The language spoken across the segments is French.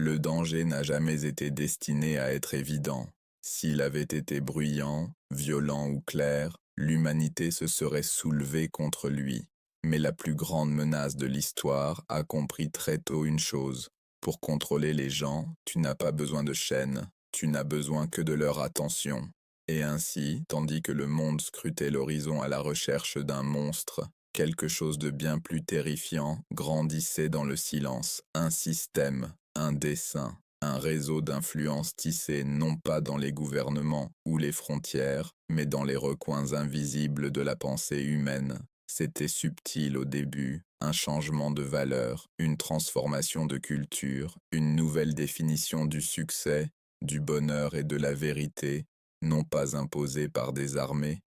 Le danger n'a jamais été destiné à être évident. S'il avait été bruyant, violent ou clair, l'humanité se serait soulevée contre lui. Mais la plus grande menace de l'histoire a compris très tôt une chose. Pour contrôler les gens, tu n'as pas besoin de chaînes, tu n'as besoin que de leur attention. Et ainsi, tandis que le monde scrutait l'horizon à la recherche d'un monstre, quelque chose de bien plus terrifiant grandissait dans le silence, un système, un dessein, un réseau d'influence tissé non pas dans les gouvernements ou les frontières, mais dans les recoins invisibles de la pensée humaine. C'était subtil au début, un changement de valeur, une transformation de culture, une nouvelle définition du succès, du bonheur et de la vérité, non pas imposée par des armées,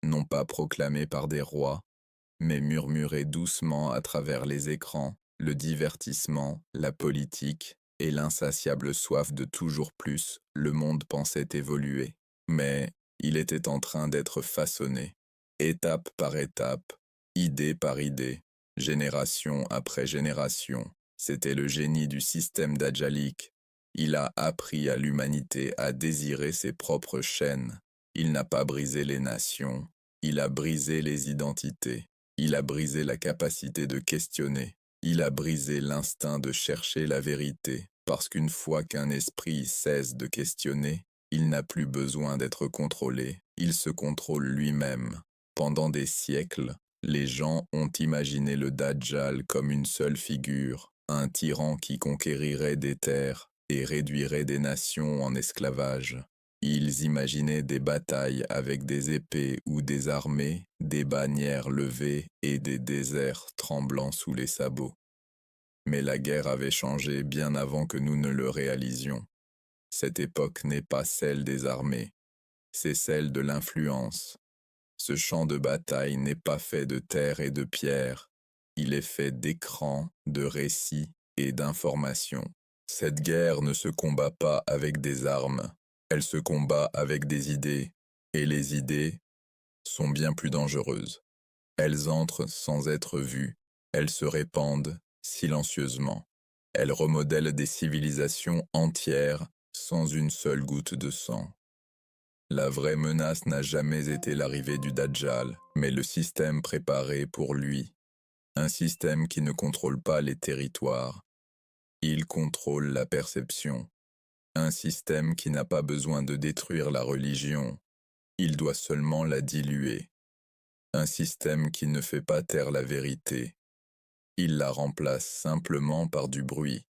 non pas proclamée par des rois, mais murmurée doucement à travers les écrans, le divertissement, la politique et l'insatiable soif de toujours plus, le monde pensait évoluer. Mais il était en train d'être façonné, étape par étape, idée par idée, génération après génération. C'était le génie du système d'Ajalik. Il a appris à l'humanité à désirer ses propres chaînes. Il n'a pas brisé les nations, il a brisé les identités. Il a brisé la capacité de questionner. Il a brisé l'instinct de chercher la vérité, parce qu'une fois qu'un esprit cesse de questionner, il n'a plus besoin d'être contrôlé, il se contrôle lui-même. Pendant des siècles, les gens ont imaginé le Dajjal comme une seule figure, un tyran qui conquérirait des terres et réduirait des nations en esclavage. Ils imaginaient des batailles avec des épées ou des armées, des bannières levées et des déserts tremblants sous les sabots. Mais la guerre avait changé bien avant que nous ne le réalisions. Cette époque n'est pas celle des armées, c'est celle de l'influence. Ce champ de bataille n'est pas fait de terre et de pierre, il est fait d'écrans, de récits et d'informations. Cette guerre ne se combat pas avec des armes, elle se combat avec des idées, et les idées sont bien plus dangereuses. Elles entrent sans être vues, elles se répandent silencieusement. Elles remodèlent des civilisations entières sans une seule goutte de sang. La vraie menace n'a jamais été l'arrivée du Dajjal, mais le système préparé pour lui. Un système qui ne contrôle pas les territoires. Il contrôle la perception. Un système qui n'a pas besoin de détruire la religion. Il doit seulement la diluer. Un système qui ne fait pas taire la vérité. Il la remplace simplement par du bruit.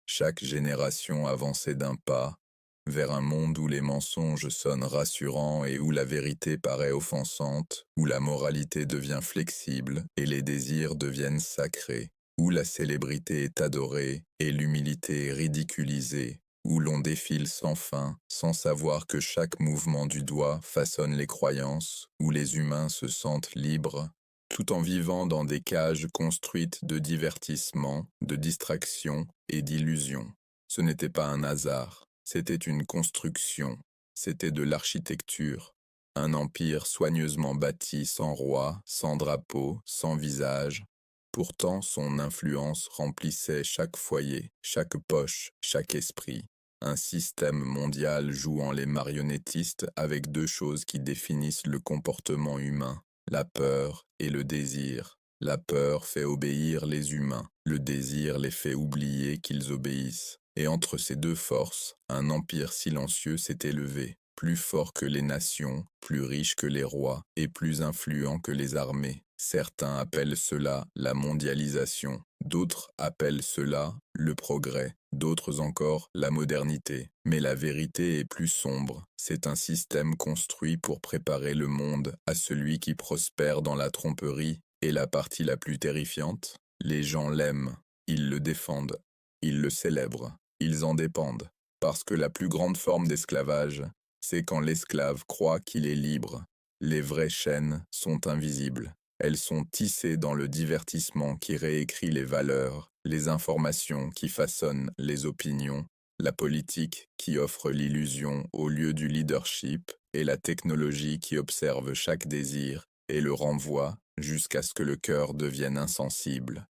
Chaque génération avançait d'un pas vers un monde où les mensonges sonnent rassurants et où la vérité paraît offensante, où la moralité devient flexible et les désirs deviennent sacrés, où la célébrité est adorée et l'humilité est ridiculisée, où l'on défile sans fin, sans savoir que chaque mouvement du doigt façonne les croyances, où les humains se sentent libres, tout en vivant dans des cages construites de divertissement, de distraction et d'illusions. Ce n'était pas un hasard, c'était une construction, c'était de l'architecture, un empire soigneusement bâti sans roi, sans drapeau, sans visage. Pourtant, son influence remplissait chaque foyer, chaque poche, chaque esprit. Un système mondial jouant les marionnettistes avec deux choses qui définissent le comportement humain, la peur et le désir. La peur fait obéir les humains, le désir les fait oublier qu'ils obéissent. Et entre ces deux forces, un empire silencieux s'est élevé, plus fort que les nations, plus riche que les rois et plus influent que les armées. Certains appellent cela la mondialisation, d'autres appellent cela le progrès, d'autres encore la modernité. Mais la vérité est plus sombre. C'est un système construit pour préparer le monde à celui qui prospère dans la tromperie. Et la partie la plus terrifiante, les gens l'aiment, ils le défendent, ils le célèbrent, ils en dépendent. Parce que la plus grande forme d'esclavage, c'est quand l'esclave croit qu'il est libre. Les vraies chaînes sont invisibles. Elles sont tissées dans le divertissement qui réécrit les valeurs, les informations qui façonnent les opinions, la politique qui offre l'illusion au lieu du leadership et la technologie qui observe chaque désir et le renvoie jusqu'à ce que le cœur devienne insensible.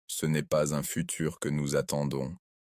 Ce n'est pas un futur que nous attendons,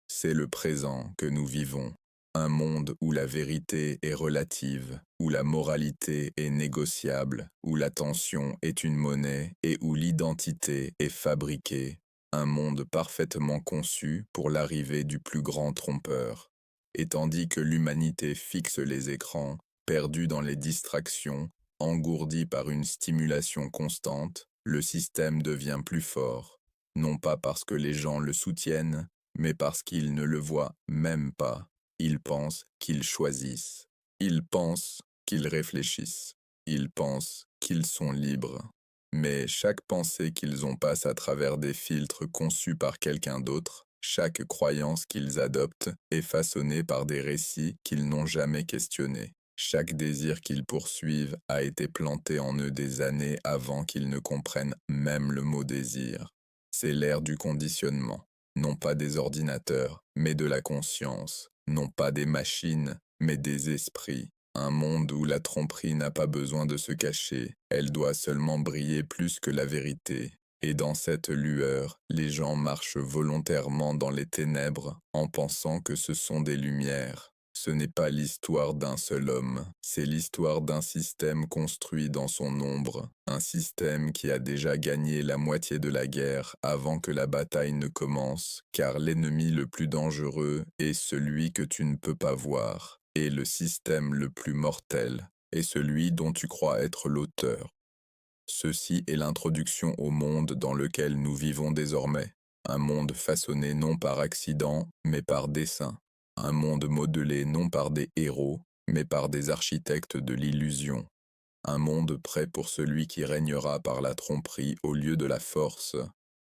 C'est le présent que nous vivons. Un monde où la vérité est relative, où la moralité est négociable, où l'attention est une monnaie et où l'identité est fabriquée. Un monde parfaitement conçu pour l'arrivée du plus grand trompeur. Et tandis que l'humanité fixe les écrans, perdue dans les distractions, engourdie par une stimulation constante, le système devient plus fort. Non pas parce que les gens le soutiennent, mais parce qu'ils ne le voient même pas. Ils pensent qu'ils choisissent. Ils pensent qu'ils réfléchissent. Ils pensent qu'ils sont libres. Mais chaque pensée qu'ils ont passe à travers des filtres conçus par quelqu'un d'autre, chaque croyance qu'ils adoptent est façonnée par des récits qu'ils n'ont jamais questionnés. Chaque désir qu'ils poursuivent a été planté en eux des années avant qu'ils ne comprennent même le mot désir. C'est l'ère du conditionnement, non pas des ordinateurs, mais de la conscience, non pas des machines, mais des esprits. Un monde où la tromperie n'a pas besoin de se cacher, elle doit seulement briller plus que la vérité. Et dans cette lueur, les gens marchent volontairement dans les ténèbres en pensant que ce sont des lumières. Ce n'est pas l'histoire d'un seul homme, c'est l'histoire d'un système construit dans son ombre, un système qui a déjà gagné la moitié de la guerre avant que la bataille ne commence, car l'ennemi le plus dangereux est celui que tu ne peux pas voir, et le système le plus mortel est celui dont tu crois être l'auteur. Ceci est l'introduction au monde dans lequel nous vivons désormais, un monde façonné non par accident, mais par dessein, un monde modelé non par des héros, mais par des architectes de l'illusion, un monde prêt pour celui qui régnera par la tromperie au lieu de la force,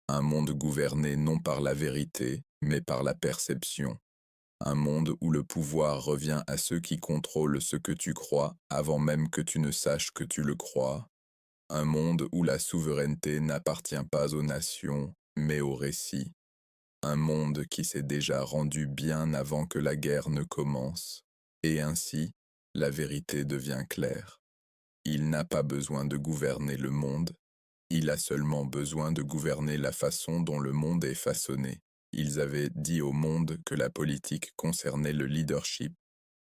un monde gouverné non par la vérité, mais par la perception, un monde où le pouvoir revient à ceux qui contrôlent ce que tu crois avant même que tu ne saches que tu le crois, un monde où la souveraineté n'appartient pas aux nations, mais aux récits. Un monde qui s'est déjà rendu bien avant que la guerre ne commence. Et ainsi, la vérité devient claire. Il n'a pas besoin de gouverner le monde, il a seulement besoin de gouverner la façon dont le monde est façonné. Ils avaient dit au monde que la politique concernait le leadership,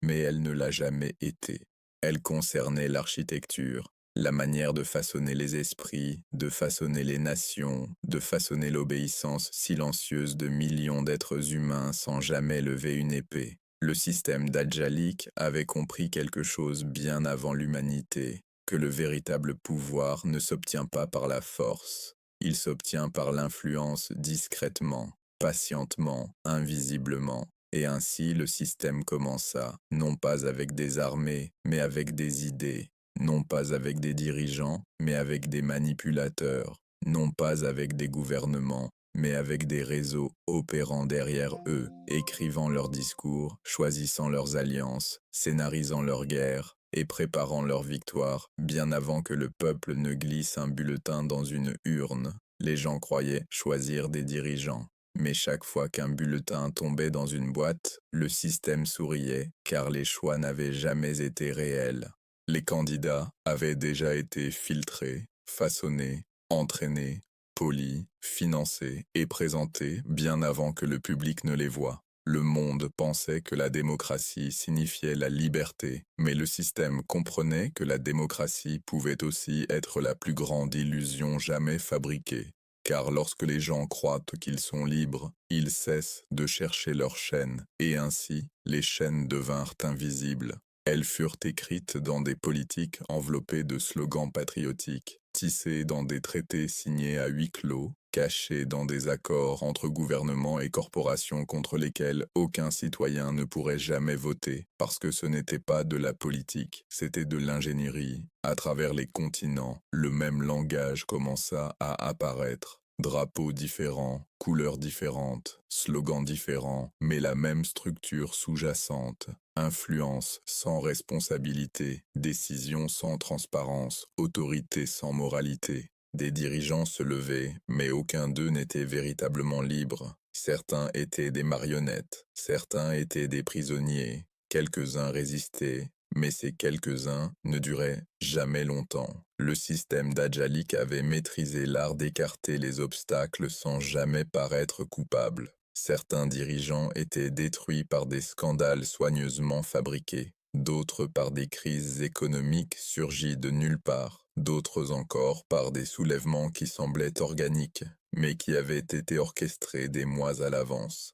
mais elle ne l'a jamais été. Elle concernait l'architecture, la manière de façonner les esprits, de façonner les nations, de façonner l'obéissance silencieuse de millions d'êtres humains sans jamais lever une épée. Le système d'Adjalik avait compris quelque chose bien avant l'humanité, que le véritable pouvoir ne s'obtient pas par la force, il s'obtient par l'influence discrètement, patientement, invisiblement. Et ainsi le système commença, non pas avec des armées, mais avec des idées, non pas avec des dirigeants, mais avec des manipulateurs, non pas avec des gouvernements, mais avec des réseaux opérant derrière eux, écrivant leurs discours, choisissant leurs alliances, scénarisant leurs guerres et préparant leur victoire bien avant que le peuple ne glisse un bulletin dans une urne. Les gens croyaient choisir des dirigeants. Mais chaque fois qu'un bulletin tombait dans une boîte, le système souriait, car les choix n'avaient jamais été réels. Les candidats avaient déjà été filtrés, façonnés, entraînés, polis, financés et présentés bien avant que le public ne les voie. Le monde pensait que la démocratie signifiait la liberté, mais le système comprenait que la démocratie pouvait aussi être la plus grande illusion jamais fabriquée. Car lorsque les gens croient qu'ils sont libres, ils cessent de chercher leurs chaînes, et ainsi, les chaînes devinrent invisibles. Elles furent écrites dans des politiques enveloppées de slogans patriotiques, tissées dans des traités signés à huis clos, cachées dans des accords entre gouvernements et corporations contre lesquels aucun citoyen ne pourrait jamais voter, parce que ce n'était pas de la politique, c'était de l'ingénierie. À travers les continents, le même langage commença à apparaître. Drapeaux différents, couleurs différentes, slogans différents, mais la même structure sous-jacente. Influence sans responsabilité, décision sans transparence, autorité sans moralité. Des dirigeants se levaient, mais aucun d'eux n'était véritablement libre. Certains étaient des marionnettes, certains étaient des prisonniers, quelques-uns résistaient, mais ces quelques-uns ne duraient jamais longtemps. Le système d'Adjalik avait maîtrisé l'art d'écarter les obstacles sans jamais paraître coupable. Certains dirigeants étaient détruits par des scandales soigneusement fabriqués, d'autres par des crises économiques surgies de nulle part, d'autres encore par des soulèvements qui semblaient organiques, mais qui avaient été orchestrés des mois à l'avance.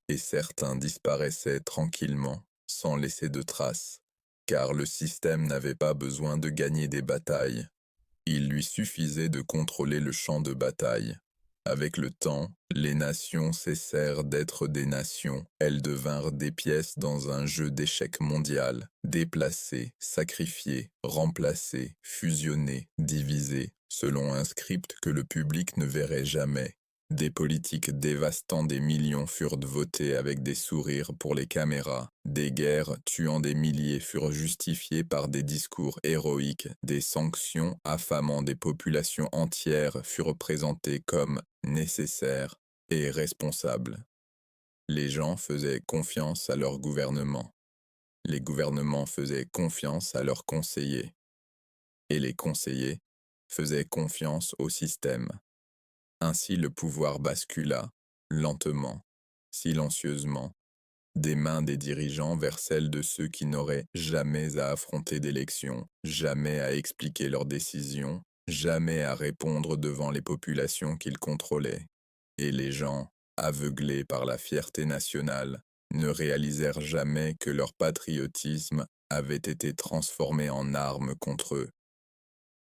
Et certains disparaissaient tranquillement, sans laisser de traces, car le système n'avait pas besoin de gagner des batailles. Il lui suffisait de contrôler le champ de bataille. Avec le temps, les nations cessèrent d'être des nations, elles devinrent des pièces dans un jeu d'échecs mondial, déplacées, sacrifiées, remplacées, fusionnées, divisées, selon un script que le public ne verrait jamais. Des politiques dévastant des millions furent votées avec des sourires pour les caméras. Des guerres tuant des milliers furent justifiées par des discours héroïques. Des sanctions affamant des populations entières furent présentées comme nécessaires et responsables. Les gens faisaient confiance à leur gouvernement. Les gouvernements faisaient confiance à leurs conseillers. Et les conseillers faisaient confiance au système. Ainsi le pouvoir bascula, lentement, silencieusement, des mains des dirigeants vers celles de ceux qui n'auraient jamais à affronter d'élections, jamais à expliquer leurs décisions, jamais à répondre devant les populations qu'ils contrôlaient. Et les gens, aveuglés par la fierté nationale, ne réalisèrent jamais que leur patriotisme avait été transformé en arme contre eux.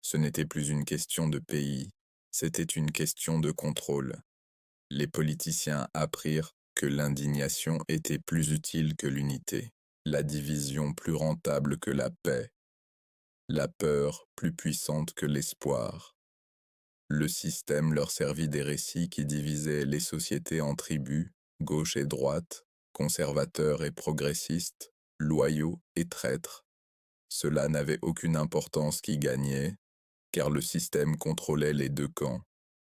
Ce n'était plus une question de pays, c'était une question de contrôle. Les politiciens apprirent que l'indignation était plus utile que l'unité, la division plus rentable que la paix, la peur plus puissante que l'espoir. Le système leur servit des récits qui divisaient les sociétés en tribus, gauche et droite, conservateurs et progressistes, loyaux et traîtres. Cela n'avait aucune importance qui gagnait, car le système contrôlait les deux camps.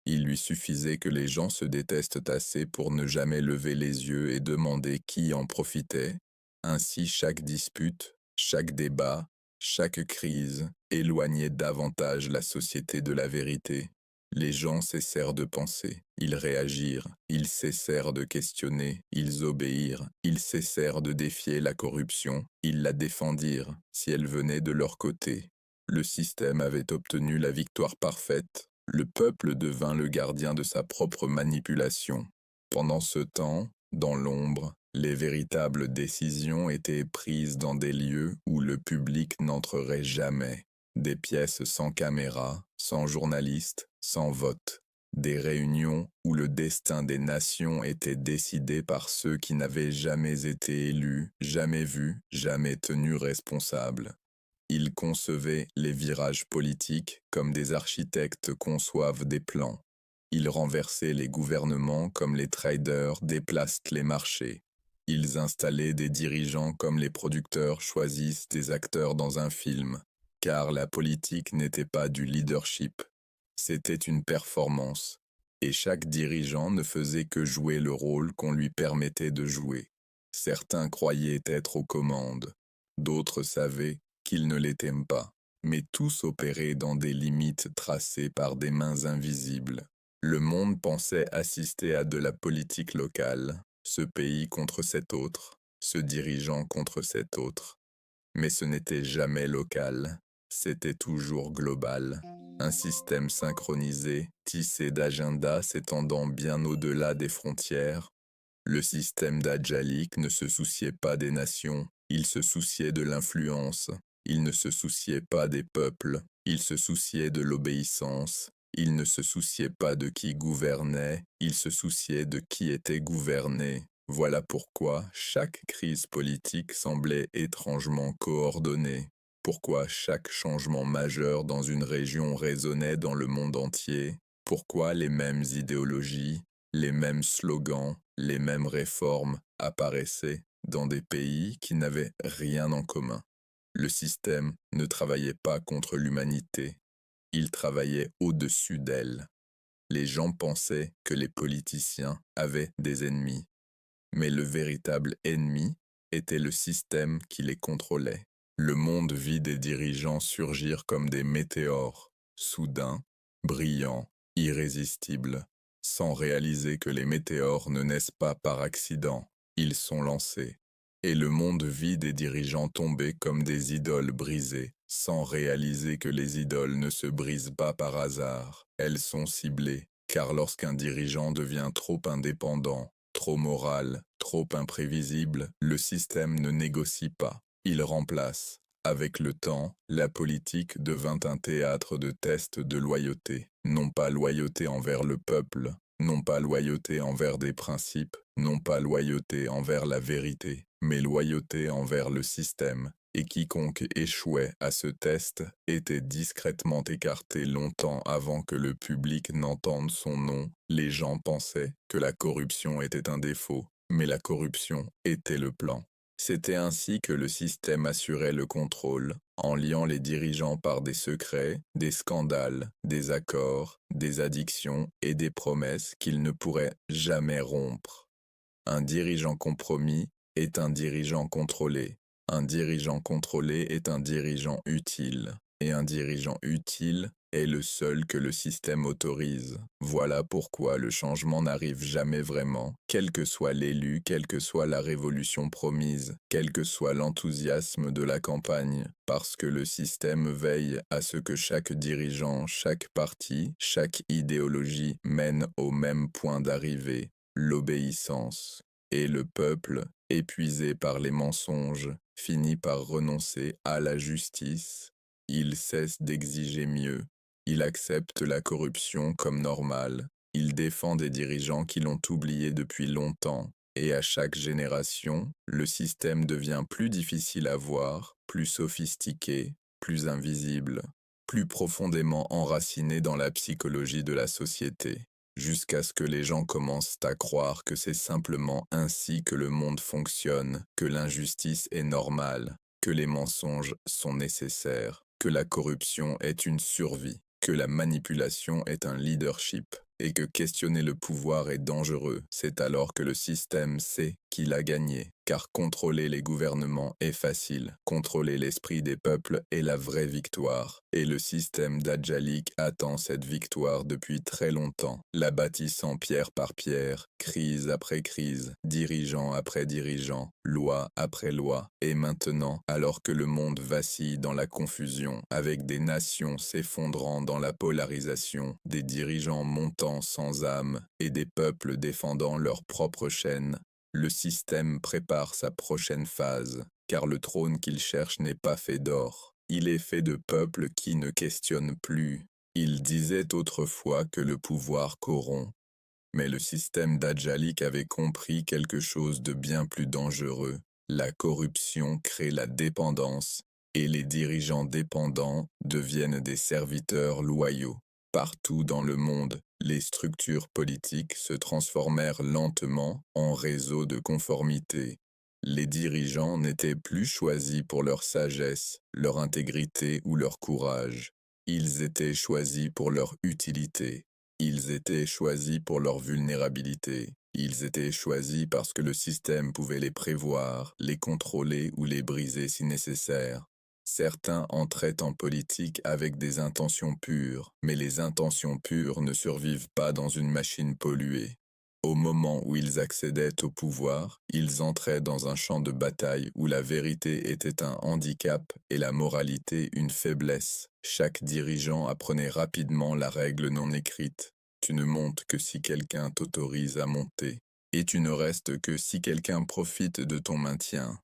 Il lui suffisait que les gens se détestent assez pour ne jamais lever les yeux et demander qui en profitait. Ainsi chaque dispute, chaque débat, chaque crise éloignait davantage la société de la vérité. Les gens cessèrent de penser, ils réagirent, ils cessèrent de questionner, ils obéirent, ils cessèrent de défier la corruption, ils la défendirent, si elle venait de leur côté. Le système avait obtenu la victoire parfaite, le peuple devint le gardien de sa propre manipulation. Pendant ce temps, dans l'ombre, les véritables décisions étaient prises dans des lieux où le public n'entrerait jamais. Des pièces sans caméra, sans journalistes, sans vote. Des réunions où le destin des nations était décidé par ceux qui n'avaient jamais été élus, jamais vus, jamais tenus responsables. Ils concevaient les virages politiques comme des architectes conçoivent des plans. Ils renversaient les gouvernements comme les traders déplacent les marchés. Ils installaient des dirigeants comme les producteurs choisissent des acteurs dans un film. Car la politique n'était pas du leadership, c'était une performance. Et chaque dirigeant ne faisait que jouer le rôle qu'on lui permettait de jouer. Certains croyaient être aux commandes, d'autres savaient qu'ils ne l'étaient pas, mais tous opéraient dans des limites tracées par des mains invisibles. Le monde pensait assister à de la politique locale, ce pays contre cet autre, ce dirigeant contre cet autre. Mais ce n'était jamais local, c'était toujours global. Un système synchronisé, tissé d'agendas s'étendant bien au-delà des frontières. Le système d'Adjalik ne se souciait pas des nations, il se souciait de l'influence. Il ne se souciait pas des peuples, il se souciait de l'obéissance. Il ne se souciait pas de qui gouvernait, il se souciait de qui était gouverné. Voilà pourquoi chaque crise politique semblait étrangement coordonnée. Pourquoi chaque changement majeur dans une région résonnait dans le monde entier. Pourquoi les mêmes idéologies, les mêmes slogans, les mêmes réformes apparaissaient dans des pays qui n'avaient rien en commun. Le système ne travaillait pas contre l'humanité, il travaillait au-dessus d'elle. Les gens pensaient que les politiciens avaient des ennemis, mais le véritable ennemi était le système qui les contrôlait. Le monde vit des dirigeants surgir comme des météores, soudains, brillants, irrésistibles. sans réaliser que les météores ne naissent pas par accident, ils sont lancés. Et le monde vit des dirigeants tombés comme des idoles brisées, sans réaliser que les idoles ne se brisent pas par hasard. Elles sont ciblées, car lorsqu'un dirigeant devient trop indépendant, trop moral, trop imprévisible, le système ne négocie pas, il remplace. Avec le temps, la politique devint un théâtre de tests de loyauté, non pas loyauté envers le peuple, non pas loyauté envers des principes, non pas loyauté envers la vérité, mais loyauté envers le système, et quiconque échouait à ce test était discrètement écarté longtemps avant que le public n'entende son nom. Les gens pensaient que la corruption était un défaut, mais la corruption était le plan. C'était ainsi que le système assurait le contrôle, en liant les dirigeants par des secrets, des scandales, des accords, des addictions et des promesses qu'ils ne pourraient jamais rompre. Un dirigeant compromis est un dirigeant contrôlé. Un dirigeant contrôlé est un dirigeant utile. Et un dirigeant utile est le seul que le système autorise. Voilà pourquoi le changement n'arrive jamais vraiment, quel que soit l'élu, quelle que soit la révolution promise, quel que soit l'enthousiasme de la campagne, parce que le système veille à ce que chaque dirigeant, chaque parti, chaque idéologie mène au même point d'arrivée, l'obéissance. Et le peuple, épuisé par les mensonges, finit par renoncer à la justice. Il cesse d'exiger mieux. Il accepte la corruption comme normale. Il défend des dirigeants qui l'ont oublié depuis longtemps. Et à chaque génération, le système devient plus difficile à voir, plus sophistiqué, plus invisible, plus profondément enraciné dans la psychologie de la société, jusqu'à ce que les gens commencent à croire que c'est simplement ainsi que le monde fonctionne, que l'injustice est normale, que les mensonges sont nécessaires, que la corruption est une survie, que la manipulation est un leadership, et que questionner le pouvoir est dangereux. C'est alors que le système sait qu'il a gagné, car contrôler les gouvernements est facile, contrôler l'esprit des peuples est la vraie victoire, et le système d'Adjalik attend cette victoire depuis très longtemps, la bâtissant pierre par pierre, crise après crise, dirigeant après dirigeant, loi après loi, et maintenant, alors que le monde vacille dans la confusion, avec des nations s'effondrant dans la polarisation, des dirigeants montant sans âme, et des peuples défendant leur propre chaîne, le système prépare sa prochaine phase, car le trône qu'il cherche n'est pas fait d'or. Il est fait de peuples qui ne questionnent plus. Il disait autrefois que le pouvoir corrompt. Mais le système d'Adjalik avait compris quelque chose de bien plus dangereux. La corruption crée la dépendance, et les dirigeants dépendants deviennent des serviteurs loyaux. Partout dans le monde, les structures politiques se transformèrent lentement en réseaux de conformité. Les dirigeants n'étaient plus choisis pour leur sagesse, leur intégrité ou leur courage. Ils étaient choisis pour leur utilité. Ils étaient choisis pour leur vulnérabilité. Ils étaient choisis parce que le système pouvait les prévoir, les contrôler ou les briser si nécessaire. Certains entraient en politique avec des intentions pures, mais les intentions pures ne survivent pas dans une machine polluée. Au moment où ils accédaient au pouvoir, ils entraient dans un champ de bataille où la vérité était un handicap et la moralité une faiblesse. Chaque dirigeant apprenait rapidement la règle non écrite. Tu ne montes que si quelqu'un t'autorise à monter, et tu ne restes que si quelqu'un profite de ton maintien.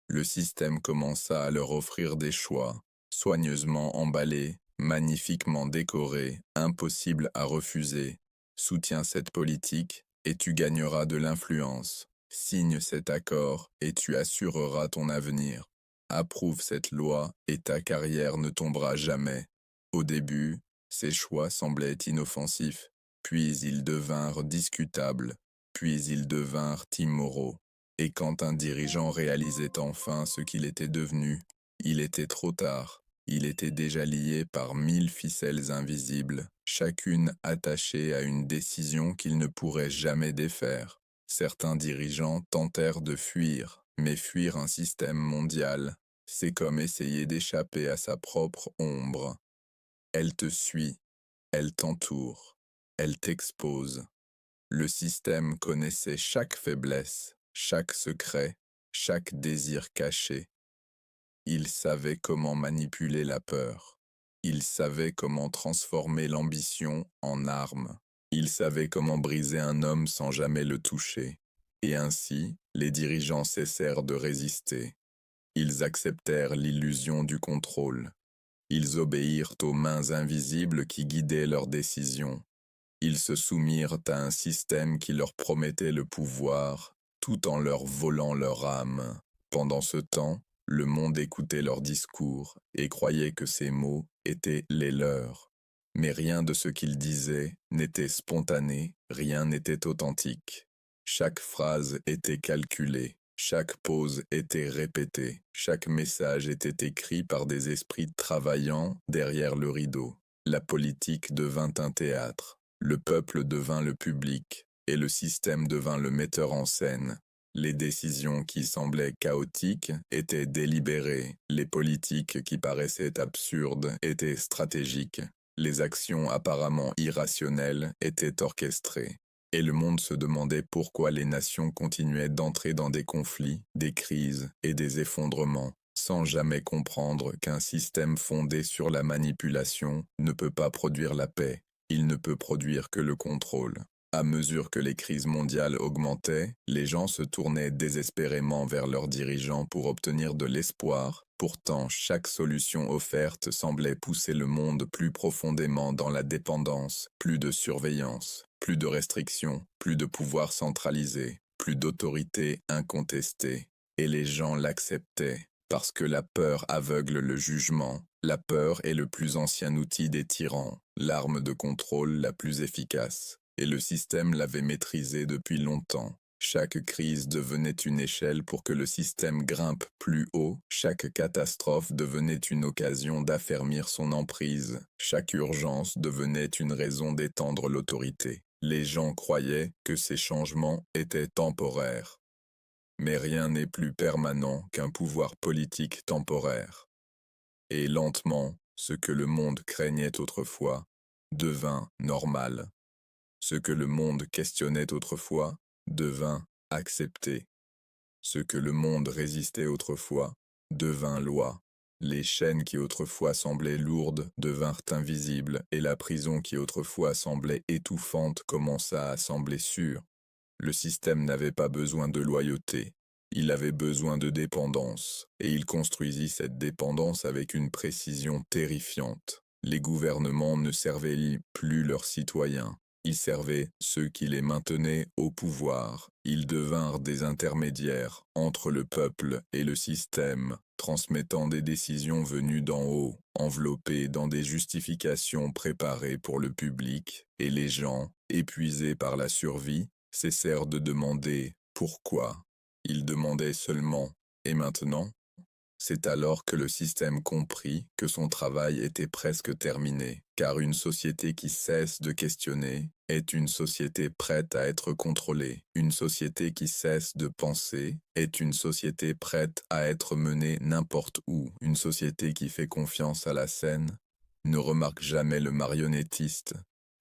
Le système commença à leur offrir des choix, soigneusement emballés, magnifiquement décorés, impossibles à refuser. Soutiens cette politique, et tu gagneras de l'influence. Signe cet accord, et tu assureras ton avenir. Approuve cette loi, et ta carrière ne tombera jamais. Au début, ces choix semblaient inoffensifs, puis ils devinrent discutables, puis ils devinrent immoraux. Et quand un dirigeant réalisait enfin ce qu'il était devenu, il était trop tard. Il était déjà lié par 1000 ficelles invisibles, chacune attachée à une décision qu'il ne pourrait jamais défaire. Certains dirigeants tentèrent de fuir, mais fuir un système mondial, c'est comme essayer d'échapper à sa propre ombre. Elle te suit, elle t'entoure, elle t'expose. Le système connaissait chaque faiblesse, chaque secret, chaque désir caché. Il savait comment manipuler la peur. Il savait comment transformer l'ambition en arme. Il savait comment briser un homme sans jamais le toucher. Et ainsi, les dirigeants cessèrent de résister. Ils acceptèrent l'illusion du contrôle. Ils obéirent aux mains invisibles qui guidaient leurs décisions. Ils se soumirent à un système qui leur promettait le pouvoir, tout en leur volant leur âme. Pendant ce temps, le monde écoutait leurs discours et croyait que ces mots étaient les leurs. Mais rien de ce qu'ils disaient n'était spontané, rien n'était authentique. Chaque phrase était calculée, chaque pause était répétée, chaque message était écrit par des esprits travaillant derrière le rideau. La politique devint un théâtre. Le peuple devint le public, et le système devint le metteur en scène. Les décisions qui semblaient chaotiques étaient délibérées, les politiques qui paraissaient absurdes étaient stratégiques, les actions apparemment irrationnelles étaient orchestrées. Et le monde se demandait pourquoi les nations continuaient d'entrer dans des conflits, des crises et des effondrements, sans jamais comprendre qu'un système fondé sur la manipulation ne peut pas produire la paix. Il ne peut produire que le contrôle. À mesure que les crises mondiales augmentaient, les gens se tournaient désespérément vers leurs dirigeants pour obtenir de l'espoir. Pourtant, chaque solution offerte semblait pousser le monde plus profondément dans la dépendance, plus de surveillance, plus de restrictions, plus de pouvoir centralisé, plus d'autorité incontestée. Et les gens l'acceptaient, parce que la peur aveugle le jugement. La peur est le plus ancien outil des tyrans, l'arme de contrôle la plus efficace, et le système l'avait maîtrisée depuis longtemps. Chaque crise devenait une échelle pour que le système grimpe plus haut, chaque catastrophe devenait une occasion d'affermir son emprise, chaque urgence devenait une raison d'étendre l'autorité. Les gens croyaient que ces changements étaient temporaires. Mais rien n'est plus permanent qu'un pouvoir politique temporaire. Et lentement, ce que le monde craignait autrefois devint normal. Ce que le monde questionnait autrefois devint accepté. Ce que le monde résistait autrefois devint loi. Les chaînes qui autrefois semblaient lourdes devinrent invisibles et la prison qui autrefois semblait étouffante commença à sembler sûre. Le système n'avait pas besoin de loyauté. Il avait besoin de dépendance, et il construisit cette dépendance avec une précision terrifiante. Les gouvernements ne servaient plus leurs citoyens, ils servaient ceux qui les maintenaient au pouvoir. Ils devinrent des intermédiaires entre le peuple et le système, transmettant des décisions venues d'en haut, enveloppées dans des justifications préparées pour le public, et les gens, épuisés par la survie, cessèrent de demander « pourquoi ?» Ils demandaient seulement « et maintenant ?» C'est alors que le système comprit que son travail était presque terminé, car une société qui cesse de questionner est une société prête à être contrôlée. Une société qui cesse de penser est une société prête à être menée n'importe où. Une société qui fait confiance à la scène ne remarque jamais le marionnettiste.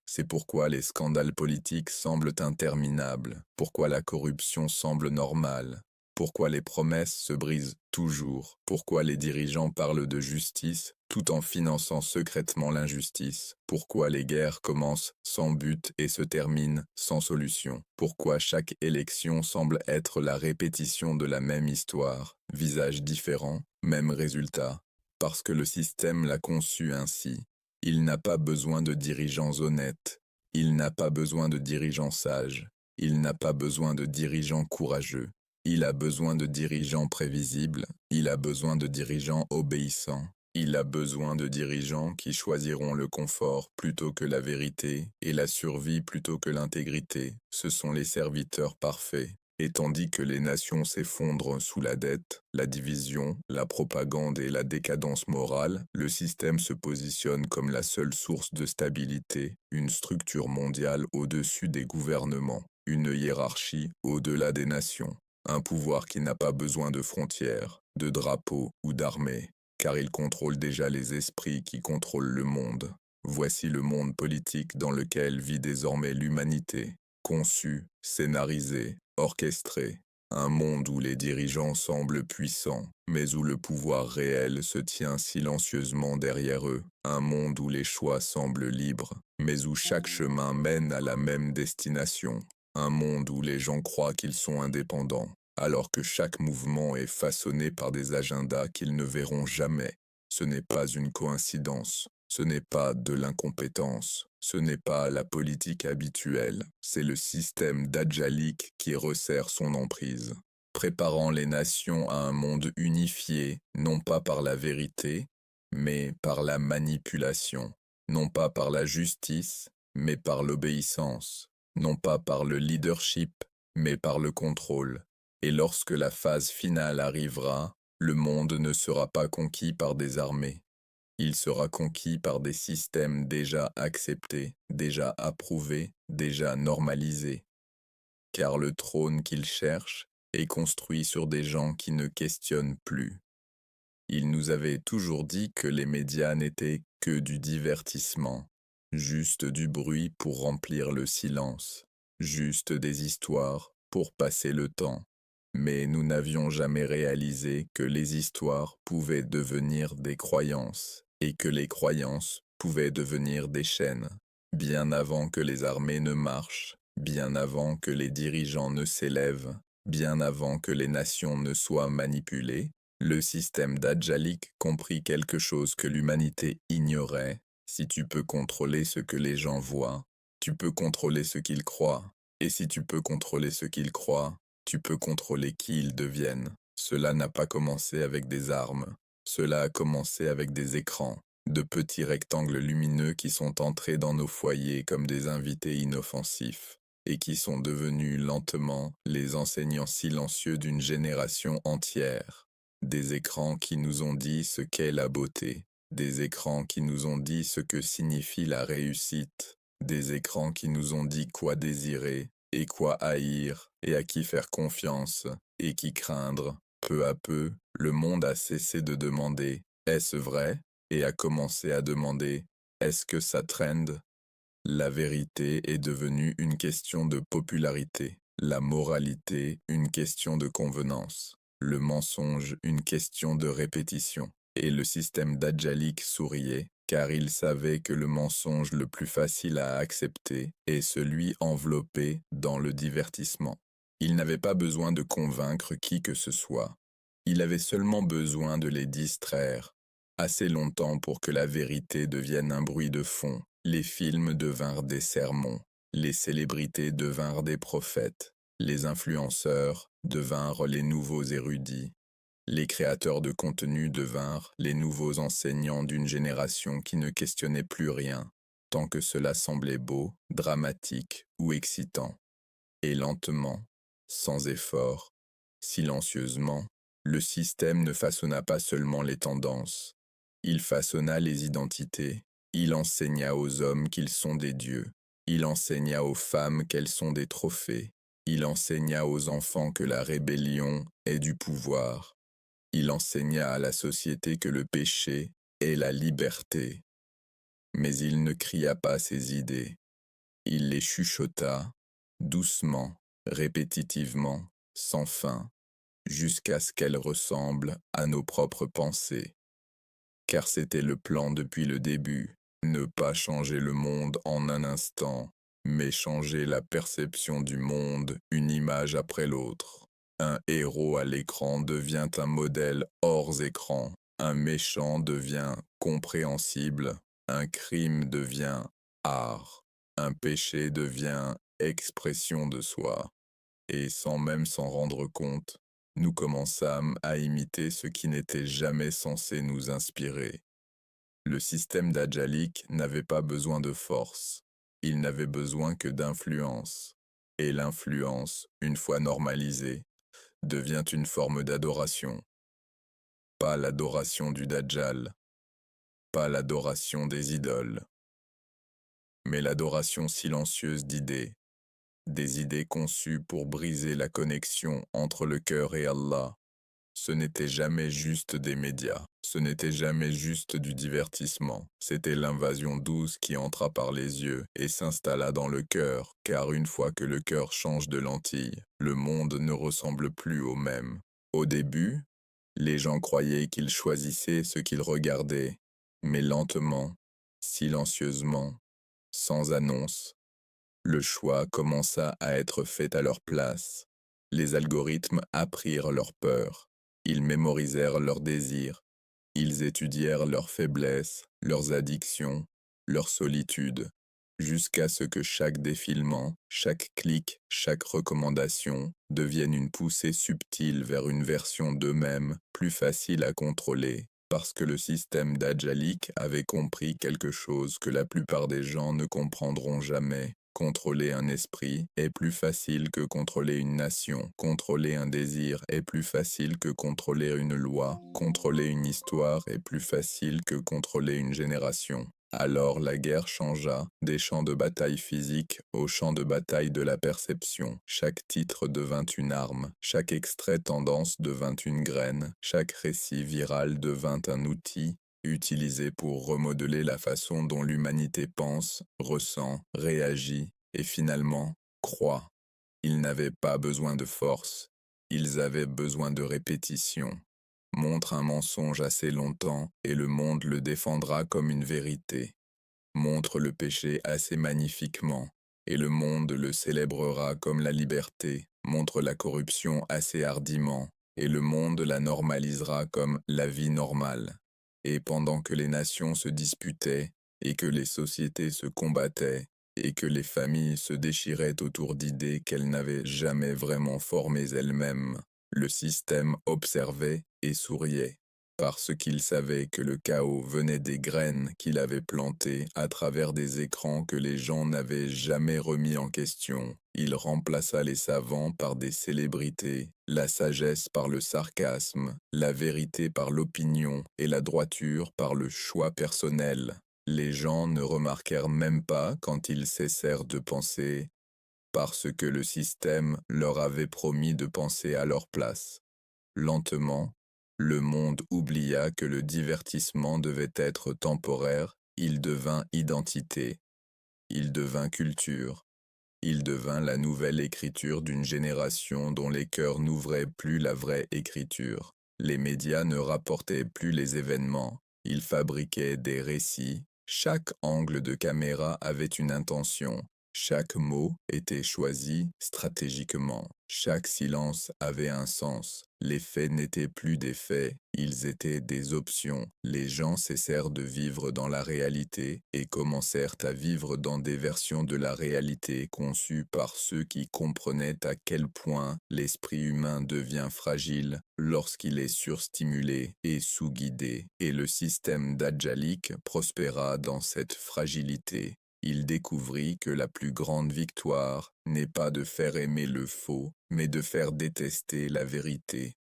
C'est pourquoi les scandales politiques semblent interminables, pourquoi la corruption semble normale, pourquoi les promesses se brisent toujours, pourquoi les dirigeants parlent de justice tout en finançant secrètement l'injustice, pourquoi les guerres commencent sans but et se terminent sans solution, pourquoi chaque élection semble être la répétition de la même histoire, visage différent, même résultat, parce que le système l'a conçu ainsi. Il n'a pas besoin de dirigeants honnêtes, il n'a pas besoin de dirigeants sages, il n'a pas besoin de dirigeants courageux, il a besoin de dirigeants prévisibles, il a besoin de dirigeants obéissants, il a besoin de dirigeants qui choisiront le confort plutôt que la vérité et la survie plutôt que l'intégrité. Ce sont les serviteurs parfaits. Et tandis que les nations s'effondrent sous la dette, la division, la propagande et la décadence morale, le système se positionne comme la seule source de stabilité, une structure mondiale au-dessus des gouvernements, une hiérarchie au-delà des nations, un pouvoir qui n'a pas besoin de frontières, de drapeaux ou d'armées, car il contrôle déjà les esprits qui contrôlent le monde. Voici le monde politique dans lequel vit désormais l'humanité. conçu, scénarisé, orchestré. Un monde où les dirigeants semblent puissants, mais où le pouvoir réel se tient silencieusement derrière eux. Un monde où les choix semblent libres, mais où chaque chemin mène à la même destination. Un monde où les gens croient qu'ils sont indépendants, alors que chaque mouvement est façonné par des agendas qu'ils ne verront jamais. Ce n'est pas une coïncidence, ce n'est pas de l'incompétence, ce n'est pas la politique habituelle, c'est le système Dajjalique qui resserre son emprise, préparant les nations à un monde unifié, non pas par la vérité, mais par la manipulation, non pas par la justice, mais par l'obéissance, non pas par le leadership, mais par le contrôle. Et lorsque la phase finale arrivera, le monde ne sera pas conquis par des armées. Il sera conquis par des systèmes déjà acceptés, déjà approuvés, déjà normalisés. Car le trône qu'il cherche est construit sur des gens qui ne questionnent plus. Il nous avait toujours dit que les médias n'étaient que du divertissement, juste du bruit pour remplir le silence, juste des histoires pour passer le temps. Mais nous n'avions jamais réalisé que les histoires pouvaient devenir des croyances, et que les croyances pouvaient devenir des chaînes, bien avant que les armées ne marchent, bien avant que les dirigeants ne s'élèvent, bien avant que les nations ne soient manipulées. Le système Dajjalique comprit quelque chose que l'humanité ignorait. Si tu peux contrôler ce que les gens voient, tu peux contrôler ce qu'ils croient. Et si tu peux contrôler ce qu'ils croient, tu peux contrôler qui ils deviennent. Cela n'a pas commencé avec des armes. Cela a commencé avec des écrans, de petits rectangles lumineux qui sont entrés dans nos foyers comme des invités inoffensifs, et qui sont devenus lentement les enseignants silencieux d'une génération entière. Des écrans qui nous ont dit ce qu'est la beauté, des écrans qui nous ont dit ce que signifie la réussite, des écrans qui nous ont dit quoi désirer et quoi haïr et à qui faire confiance et qui craindre. Peu à peu, le monde a cessé de demander « Est-ce vrai ?» et a commencé à demander « Est-ce que ça trend ?» La vérité est devenue une question de popularité, la moralité une question de convenance, le mensonge une question de répétition. Et le système Dajjalique souriait, car il savait que le mensonge le plus facile à accepter est celui enveloppé dans le divertissement. Il n'avait pas besoin de convaincre qui que ce soit. Il avait seulement besoin de les distraire, assez longtemps pour que la vérité devienne un bruit de fond. Les films devinrent des sermons, les célébrités devinrent des prophètes, les influenceurs devinrent les nouveaux érudits, les créateurs de contenu devinrent les nouveaux enseignants d'une génération qui ne questionnait plus rien, tant que cela semblait beau, dramatique ou excitant. Et lentement, sans effort, silencieusement, le système ne façonna pas seulement les tendances, il façonna les identités. Il enseigna aux hommes qu'ils sont des dieux. Il enseigna aux femmes qu'elles sont des trophées. Il enseigna aux enfants que la rébellion est du pouvoir. Il enseigna à la société que le péché est la liberté. Mais il ne cria pas ses idées. Il les chuchota, doucement, répétitivement, sans fin, jusqu'à ce qu'elles ressemblent à nos propres pensées. Car c'était le plan depuis le début. Ne pas changer le monde en un instant, mais changer la perception du monde une image après l'autre. Un héros à l'écran devient un modèle hors écran. Un méchant devient compréhensible. Un crime devient art. Un péché devient expression de soi. Et sans même s'en rendre compte, nous commençâmes à imiter ce qui n'était jamais censé nous inspirer. Le système Dajjalique n'avait pas besoin de force, il n'avait besoin que d'influence. Et l'influence, une fois normalisée, devient une forme d'adoration. Pas l'adoration du Dajjal, pas l'adoration des idoles, mais l'adoration silencieuse d'idées, des idées conçues pour briser la connexion entre le cœur et Allah, Ce n'était jamais juste des médias, ce n'était jamais juste du divertissement, c'était l'invasion douce qui entra par les yeux et s'installa dans le cœur, car une fois que le cœur change de lentille, le monde ne ressemble plus au même. Au début, les gens croyaient qu'ils choisissaient ce qu'ils regardaient, mais lentement, silencieusement, sans annonce, le choix commença à être fait à leur place. Les algorithmes apprirent leur peur. Ils mémorisèrent leurs désirs. Ils étudièrent leurs faiblesses, leurs addictions, leur solitude, jusqu'à ce que chaque défilement, chaque clic, chaque recommandation devienne une poussée subtile vers une version d'eux-mêmes plus facile à contrôler, parce que le système d'Ajalik avait compris quelque chose que la plupart des gens ne comprendront jamais. Contrôler un esprit est plus facile que contrôler une nation. Contrôler un désir est plus facile que contrôler une loi. Contrôler une histoire est plus facile que contrôler une génération. Alors la guerre changea des champs de bataille physiques aux champs de bataille de la perception. Chaque titre devint une arme, chaque extrait tendance devint une graine, chaque récit viral devint un outil utilisé pour remodeler la façon dont l'humanité pense, ressent, réagit et finalement croit. Ils n'avaient pas besoin de force, ils avaient besoin de répétition. Montre un mensonge assez longtemps et le monde le défendra comme une vérité. Montre le péché assez magnifiquement et le monde le célébrera comme la liberté. Montre la corruption assez hardiment et le monde la normalisera comme la vie normale. Et pendant que les nations se disputaient, et que les sociétés se combattaient, et que les familles se déchiraient autour d'idées qu'elles n'avaient jamais vraiment formées elles-mêmes, le système observait et souriait, parce qu'il savait que le chaos venait des graines qu'il avait plantées à travers des écrans que les gens n'avaient jamais remis en question. Il remplaça les savants par des célébrités, la sagesse par le sarcasme, la vérité par l'opinion et la droiture par le choix personnel. Les gens ne remarquèrent même pas quand ils cessèrent de penser, parce que le système leur avait promis de penser à leur place. Lentement, le monde oublia que le divertissement devait être temporaire, il devint identité, il devint culture, il devint la nouvelle écriture d'une génération dont les cœurs n'ouvraient plus la vraie écriture. Les médias ne rapportaient plus les événements, ils fabriquaient des récits. Chaque angle de caméra avait une intention. Chaque mot était choisi stratégiquement. Chaque silence avait un sens. Les faits n'étaient plus des faits, ils étaient des options. Les gens cessèrent de vivre dans la réalité et commencèrent à vivre dans des versions de la réalité conçues par ceux qui comprenaient à quel point l'esprit humain devient fragile lorsqu'il est surstimulé et sous-guidé. Et le système d'Ajalik prospéra dans cette fragilité. Il découvrit que la plus grande victoire n'est pas de faire aimer le faux, mais de faire détester la vérité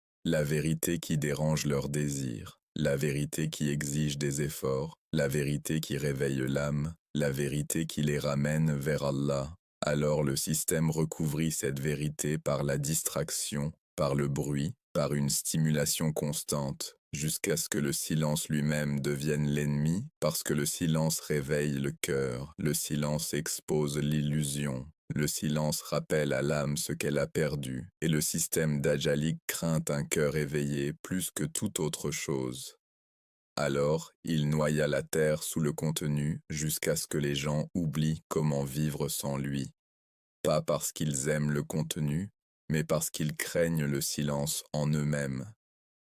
qui dérange leurs désirs, la vérité qui exige des efforts, la vérité qui réveille l'âme, la vérité qui les ramène vers Allah. Alors le système recouvrit cette vérité par la distraction, par le bruit, par une stimulation constante, jusqu'à ce que le silence lui-même devienne l'ennemi, parce que le silence réveille le cœur, le silence expose l'illusion, le silence rappelle à l'âme ce qu'elle a perdu, et le système d'Ajalik craint un cœur éveillé plus que toute autre chose. Alors, il noya la terre sous le contenu jusqu'à ce que les gens oublient comment vivre sans lui. Pas parce qu'ils aiment le contenu, mais parce qu'ils craignent le silence en eux-mêmes.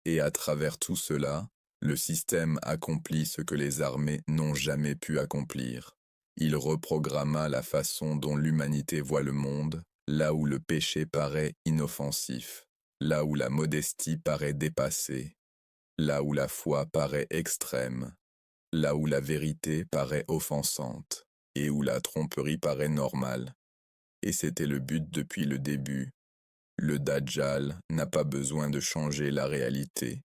Et à travers tout cela, le système accomplit ce que les armées n'ont jamais pu accomplir. Il reprogramma la façon dont l'humanité voit le monde, là où le péché paraît inoffensif, là où la modestie paraît dépassée, là où la foi paraît extrême, là où la vérité paraît offensante, et où la tromperie paraît normale. Et c'était le but depuis le début. Le Dajjal n'a pas besoin de changer la réalité.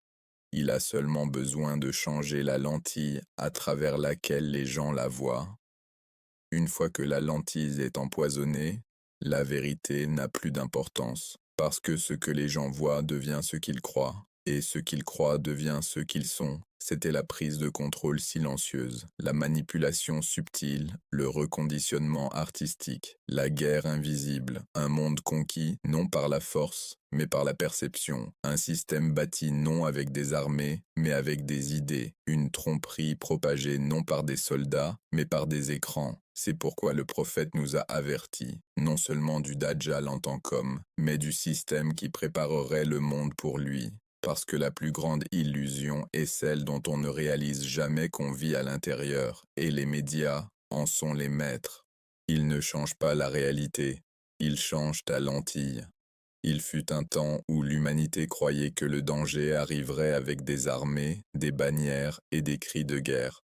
Il a seulement besoin de changer la lentille à travers laquelle les gens la voient. Une fois que la lentille est empoisonnée, la vérité n'a plus d'importance, parce que ce que les gens voient devient ce qu'ils croient. Et ce qu'ils croient devient ce qu'ils sont. C'était la prise de contrôle silencieuse, la manipulation subtile, le reconditionnement artistique, la guerre invisible, un monde conquis non par la force, mais par la perception, un système bâti non avec des armées, mais avec des idées, une tromperie propagée non par des soldats, mais par des écrans. C'est pourquoi le prophète nous a avertis, non seulement du Dajjal en tant qu'homme, mais du système qui préparerait le monde pour lui. Parce que la plus grande illusion est celle dont on ne réalise jamais qu'on vit à l'intérieur, et les médias en sont les maîtres. Ils ne changent pas la réalité, ils changent ta lentille. Il fut un temps où l'humanité croyait que le danger arriverait avec des armées, des bannières et des cris de guerre.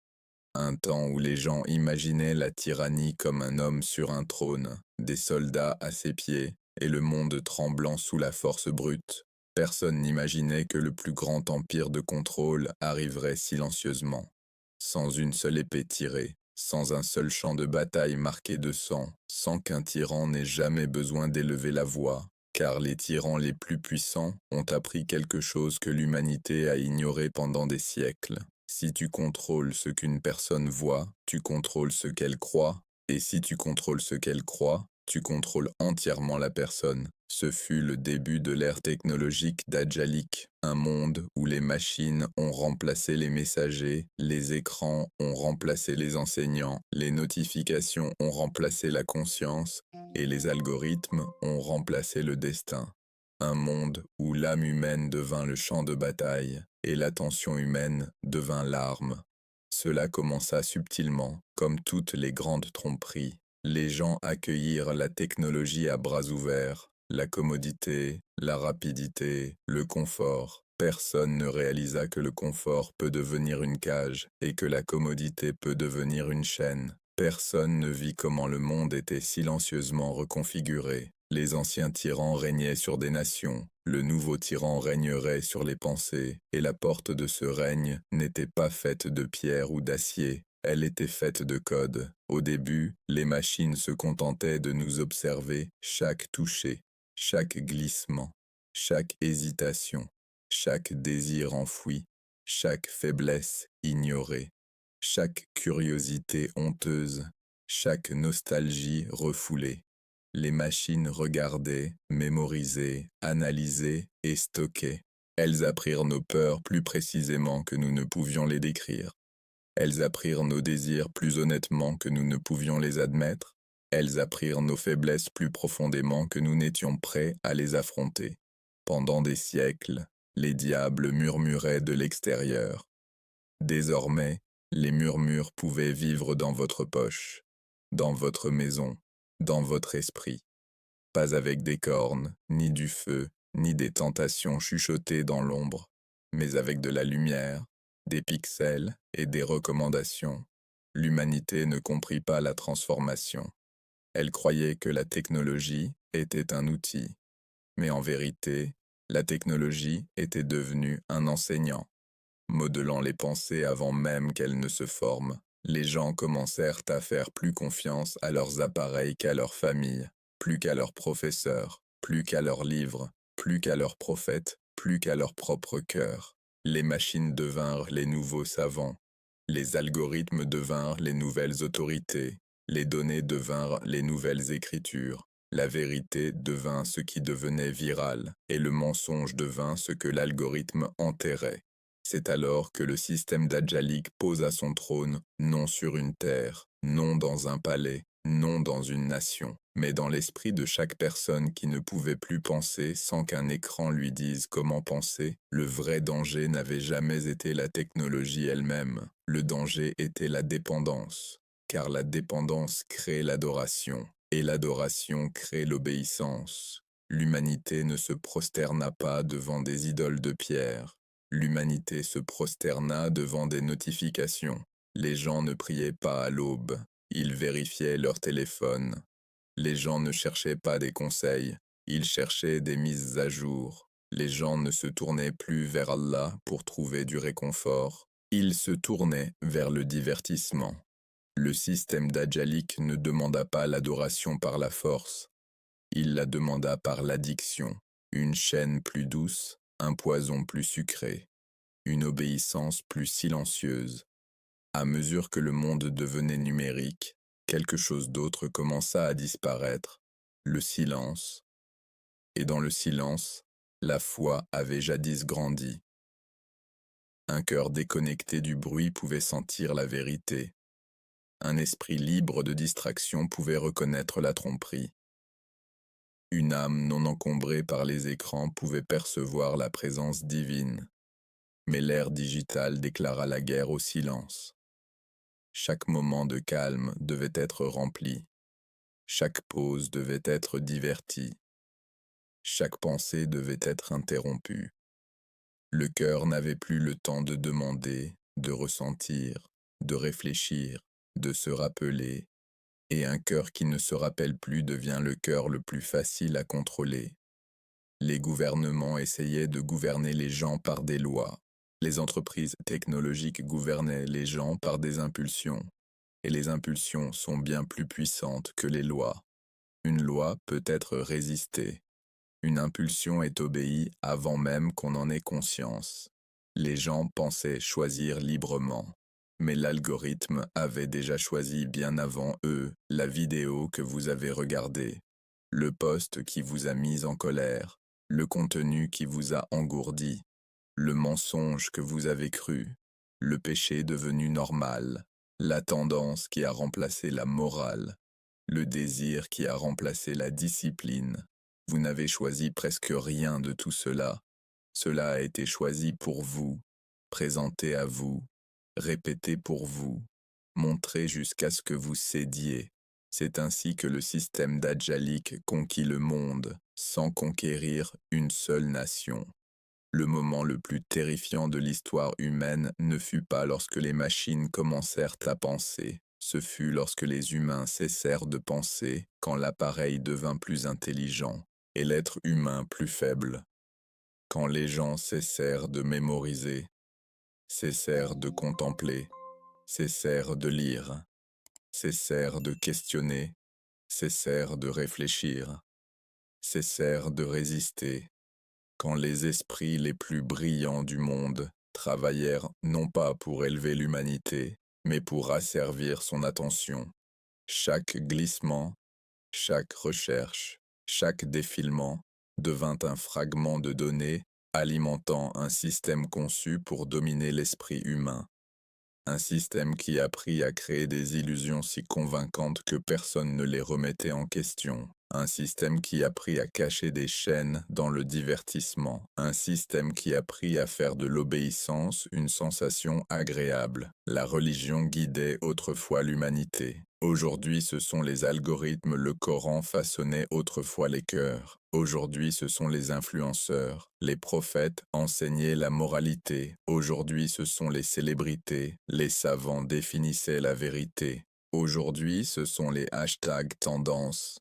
Un temps où les gens imaginaient la tyrannie comme un homme sur un trône, des soldats à ses pieds, et le monde tremblant sous la force brute. Personne n'imaginait que le plus grand empire de contrôle arriverait silencieusement, sans une seule épée tirée, sans un seul champ de bataille marqué de sang, sans qu'un tyran n'ait jamais besoin d'élever la voix, car les tyrans les plus puissants ont appris quelque chose que l'humanité a ignoré pendant des siècles. Si tu contrôles ce qu'une personne voit, tu contrôles ce qu'elle croit, et si tu contrôles ce qu'elle croit, tu contrôles entièrement la personne. Ce fut le début de l'ère technologique dajjalique, un monde où les machines ont remplacé les messagers, les écrans ont remplacé les enseignants, les notifications ont remplacé la conscience, et les algorithmes ont remplacé le destin. Un monde où l'âme humaine devint le champ de bataille et l'attention humaine devint l'arme. Cela commença subtilement, comme toutes les grandes tromperies. Les gens accueillirent la technologie à bras ouverts, la commodité, la rapidité, le confort. Personne ne réalisa que le confort peut devenir une cage et que la commodité peut devenir une chaîne. Personne ne vit comment le monde était silencieusement reconfiguré. Les anciens tyrans régnaient sur des nations, le nouveau tyran régnerait sur les pensées, et la porte de ce règne n'était pas faite de pierre ou d'acier, elle était faite de code. Au début, les machines se contentaient de nous observer chaque toucher, chaque glissement, chaque hésitation, chaque désir enfoui, chaque faiblesse ignorée, chaque curiosité honteuse, chaque nostalgie refoulée. Les machines regardaient, mémorisaient, analysaient et stockaient. Elles apprirent nos peurs plus précisément que nous ne pouvions les décrire. Elles apprirent nos désirs plus honnêtement que nous ne pouvions les admettre. Elles apprirent nos faiblesses plus profondément que nous n'étions prêts à les affronter. Pendant des siècles, les diables murmuraient de l'extérieur. Désormais, les murmures pouvaient vivre dans votre poche, dans votre maison, dans votre esprit. Pas avec des cornes, ni du feu, ni des tentations chuchotées dans l'ombre, mais avec de la lumière, des pixels et des recommandations. L'humanité ne comprit pas la transformation. Elle croyait que la technologie était un outil, mais en vérité, la technologie était devenue un enseignant. Modelant les pensées avant même qu'elles ne se forment, les gens commencèrent à faire plus confiance à leurs appareils qu'à leur famille, plus qu'à leurs professeurs, plus qu'à leurs livres, plus qu'à leurs prophètes, plus qu'à leur propre cœur. Les machines devinrent les nouveaux savants, les algorithmes devinrent les nouvelles autorités, les données devinrent les nouvelles écritures, la vérité devint ce qui devenait viral, et le mensonge devint ce que l'algorithme enterrait. C'est alors que le système dajjalique posa son trône, non sur une terre, non dans un palais, non dans une nation, mais dans l'esprit de chaque personne qui ne pouvait plus penser sans qu'un écran lui dise comment penser. Le vrai danger n'avait jamais été la technologie elle-même, le danger était la dépendance, car la dépendance crée l'adoration, et l'adoration crée l'obéissance. L'humanité ne se prosterna pas devant des idoles de pierre. L'humanité se prosterna devant des notifications. Les gens ne priaient pas à l'aube, ils vérifiaient leur téléphone. Les gens ne cherchaient pas des conseils, ils cherchaient des mises à jour. Les gens ne se tournaient plus vers Allah pour trouver du réconfort, ils se tournaient vers le divertissement. Le système dajjalique ne demanda pas l'adoration par la force, il la demanda par l'addiction, une chaîne plus douce, un poison plus sucré, une obéissance plus silencieuse. À mesure que le monde devenait numérique, quelque chose d'autre commença à disparaître, le silence. Et dans le silence, la foi avait jadis grandi. Un cœur déconnecté du bruit pouvait sentir la vérité. Un esprit libre de distraction pouvait reconnaître la tromperie. Une âme non encombrée par les écrans pouvait percevoir la présence divine. Mais l'ère digitale déclara la guerre au silence. Chaque moment de calme devait être rempli. Chaque pause devait être divertie. Chaque pensée devait être interrompue. Le cœur n'avait plus le temps de demander, de ressentir, de réfléchir, de se rappeler, et un cœur qui ne se rappelle plus devient le cœur le plus facile à contrôler. Les gouvernements essayaient de gouverner les gens par des lois. Les entreprises technologiques gouvernaient les gens par des impulsions. Et les impulsions sont bien plus puissantes que les lois. Une loi peut être résistée. Une impulsion est obéie avant même qu'on en ait conscience. Les gens pensaient choisir librement. Mais l'algorithme avait déjà choisi bien avant eux la vidéo que vous avez regardée, le post qui vous a mis en colère, le contenu qui vous a engourdi, le mensonge que vous avez cru, le péché devenu normal, la tendance qui a remplacé la morale, le désir qui a remplacé la discipline. Vous n'avez choisi presque rien de tout cela. Cela a été choisi pour vous, présenté à vous, répété pour vous, montré jusqu'à ce que vous cédiez. C'est ainsi que le système d'Adjalik conquit le monde, sans conquérir une seule nation. Le moment le plus terrifiant de l'histoire humaine ne fut pas lorsque les machines commencèrent à penser, ce fut lorsque les humains cessèrent de penser, quand l'appareil devint plus intelligent, et l'être humain plus faible. Quand les gens cessèrent de mémoriser, cessèrent de contempler, cessèrent de lire, cessèrent de questionner, cessèrent de réfléchir, cessèrent de résister, quand les esprits les plus brillants du monde travaillèrent non pas pour élever l'humanité, mais pour asservir son attention. Chaque glissement, chaque recherche, chaque défilement devint un fragment de données alimentant un système conçu pour dominer l'esprit humain. Un système qui apprit à créer des illusions si convaincantes que personne ne les remettait en question. Un système qui apprit à cacher des chaînes dans le divertissement. Un système qui apprit à faire de l'obéissance une sensation agréable. La religion guidait autrefois l'humanité. Aujourd'hui, ce sont les algorithmes, le Coran façonnait autrefois les cœurs. Aujourd'hui, ce sont les influenceurs. Les prophètes enseignaient la moralité. Aujourd'hui, ce sont les célébrités. Les savants définissaient la vérité. Aujourd'hui, ce sont les hashtags tendances.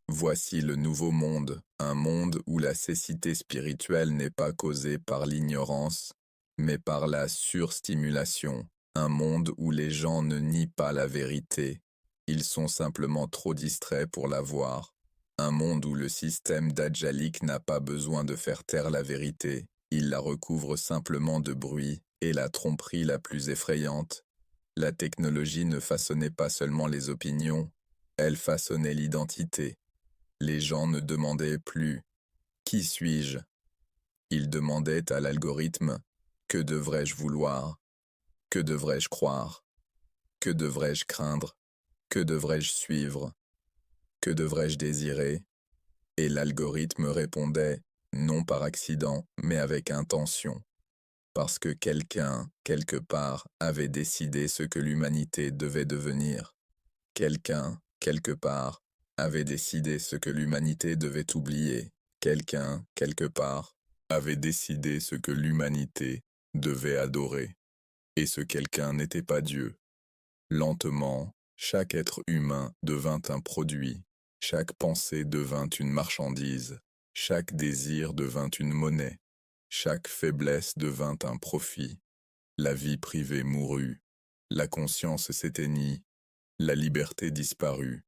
Voici le nouveau monde, un monde où la cécité spirituelle n'est pas causée par l'ignorance, mais par la surstimulation. Un monde où les gens ne nient pas la vérité. Ils sont simplement trop distraits pour la voir. Un monde où le système d'Adjalik n'a pas besoin de faire taire la vérité. Il la recouvre simplement de bruit, et la tromperie la plus effrayante. La technologie ne façonnait pas seulement les opinions, elle façonnait l'identité. Les gens ne demandaient plus « Qui suis-je ?» Ils demandaient à l'algorithme « Que devrais-je vouloir ? Que devrais-je croire ? Que devrais-je craindre ? Que devrais-je suivre ? Que devrais-je désirer ? » Et l'algorithme répondait non par accident, mais avec intention. Parce que quelqu'un, quelque part, avait décidé ce que l'humanité devait devenir. Quelqu'un, quelque part, avait décidé ce que l'humanité devait oublier. Quelqu'un, quelque part, avait décidé ce que l'humanité devait adorer. Et ce quelqu'un n'était pas Dieu. Lentement, chaque être humain devint un produit. Chaque pensée devint une marchandise. Chaque désir devint une monnaie. Chaque faiblesse devint un profit. La vie privée mourut. La conscience s'éteignit. La liberté disparut.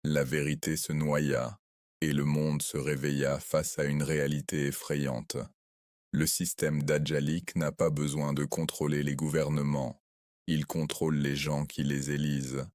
La vérité se noya, et le monde se réveilla face à une réalité effrayante. Le système Dajjalic n'a pas besoin de contrôler les gouvernements. Il contrôle les gens qui les élisent.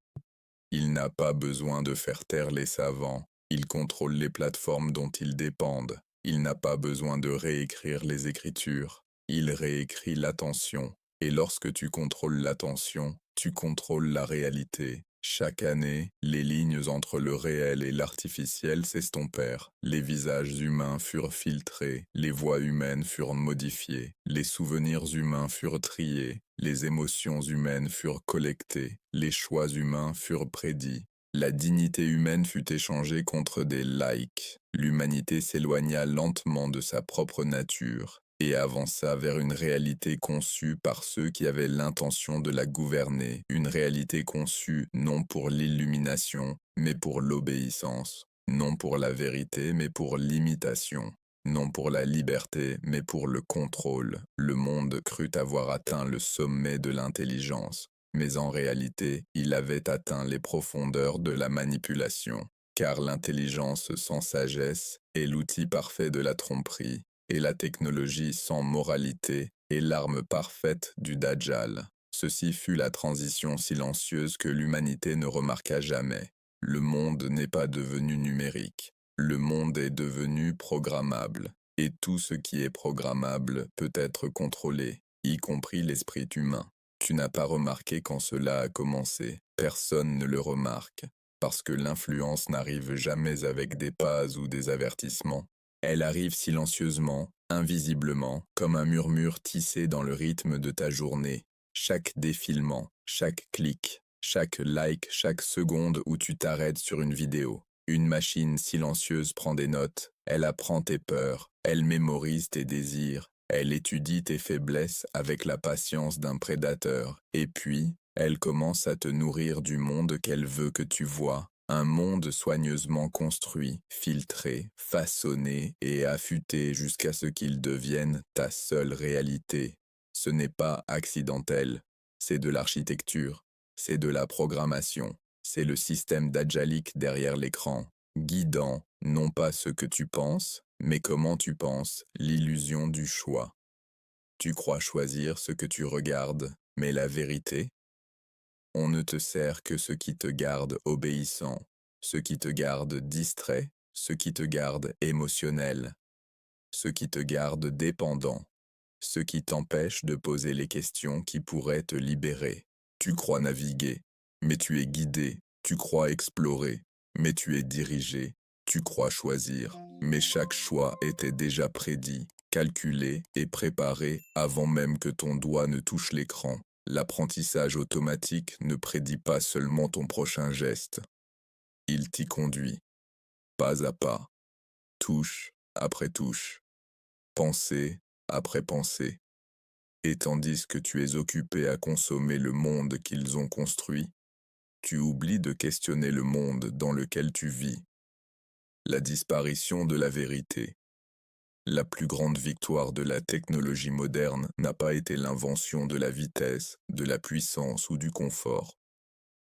Il n'a pas besoin de faire taire les savants. Il contrôle les plateformes dont ils dépendent. Il n'a pas besoin de réécrire les écritures. Il réécrit l'attention. Et lorsque tu contrôles l'attention, tu contrôles la réalité. Chaque année, les lignes entre le réel et l'artificiel s'estompèrent. Les visages humains furent filtrés, les voix humaines furent modifiées, les souvenirs humains furent triés, les émotions humaines furent collectées, les choix humains furent prédits. La dignité humaine fut échangée contre des likes. L'humanité s'éloigna lentement de sa propre nature et avança vers une réalité conçue par ceux qui avaient l'intention de la gouverner, une réalité conçue non pour l'illumination, mais pour l'obéissance, non pour la vérité, mais pour l'imitation, non pour la liberté, mais pour le contrôle. Le monde crut avoir atteint le sommet de l'intelligence, mais en réalité, il avait atteint les profondeurs de la manipulation, car l'intelligence sans sagesse est l'outil parfait de la tromperie, et la technologie sans moralité est l'arme parfaite du Dajjal. Ceci fut la transition silencieuse que l'humanité ne remarqua jamais. Le monde n'est pas devenu numérique. Le monde est devenu programmable. Et tout ce qui est programmable peut être contrôlé, y compris l'esprit humain. Tu n'as pas remarqué quand cela a commencé. Personne ne le remarque, parce que l'influence n'arrive jamais avec des pas ou des avertissements. Elle arrive silencieusement, invisiblement, comme un murmure tissé dans le rythme de ta journée. Chaque défilement, chaque clic, chaque like, chaque seconde où tu t'arrêtes sur une vidéo. Une machine silencieuse prend des notes, elle apprend tes peurs, elle mémorise tes désirs, elle étudie tes faiblesses avec la patience d'un prédateur, et puis, elle commence à te nourrir du monde qu'elle veut que tu vois. Un monde soigneusement construit, filtré, façonné et affûté jusqu'à ce qu'il devienne ta seule réalité. Ce n'est pas accidentel, c'est de l'architecture, c'est de la programmation, c'est le système Dajjalic derrière l'écran, guidant non pas ce que tu penses, mais comment tu penses, l'illusion du choix. Tu crois choisir ce que tu regardes, mais la vérité, on ne te sert que ce qui te garde obéissant, ce qui te garde distrait, ce qui te garde émotionnel, ce qui te garde dépendant, ce qui t'empêche de poser les questions qui pourraient te libérer. Tu crois naviguer, mais tu es guidé, tu crois explorer, mais tu es dirigé, tu crois choisir, mais chaque choix était déjà prédit, calculé et préparé avant même que ton doigt ne touche l'écran. L'apprentissage automatique ne prédit pas seulement ton prochain geste, il t'y conduit, pas à pas, touche après touche, pensée après pensée. Et tandis que tu es occupé à consommer le monde qu'ils ont construit, tu oublies de questionner le monde dans lequel tu vis. La disparition de la vérité. La plus grande victoire de la technologie moderne n'a pas été l'invention de la vitesse, de la puissance ou du confort.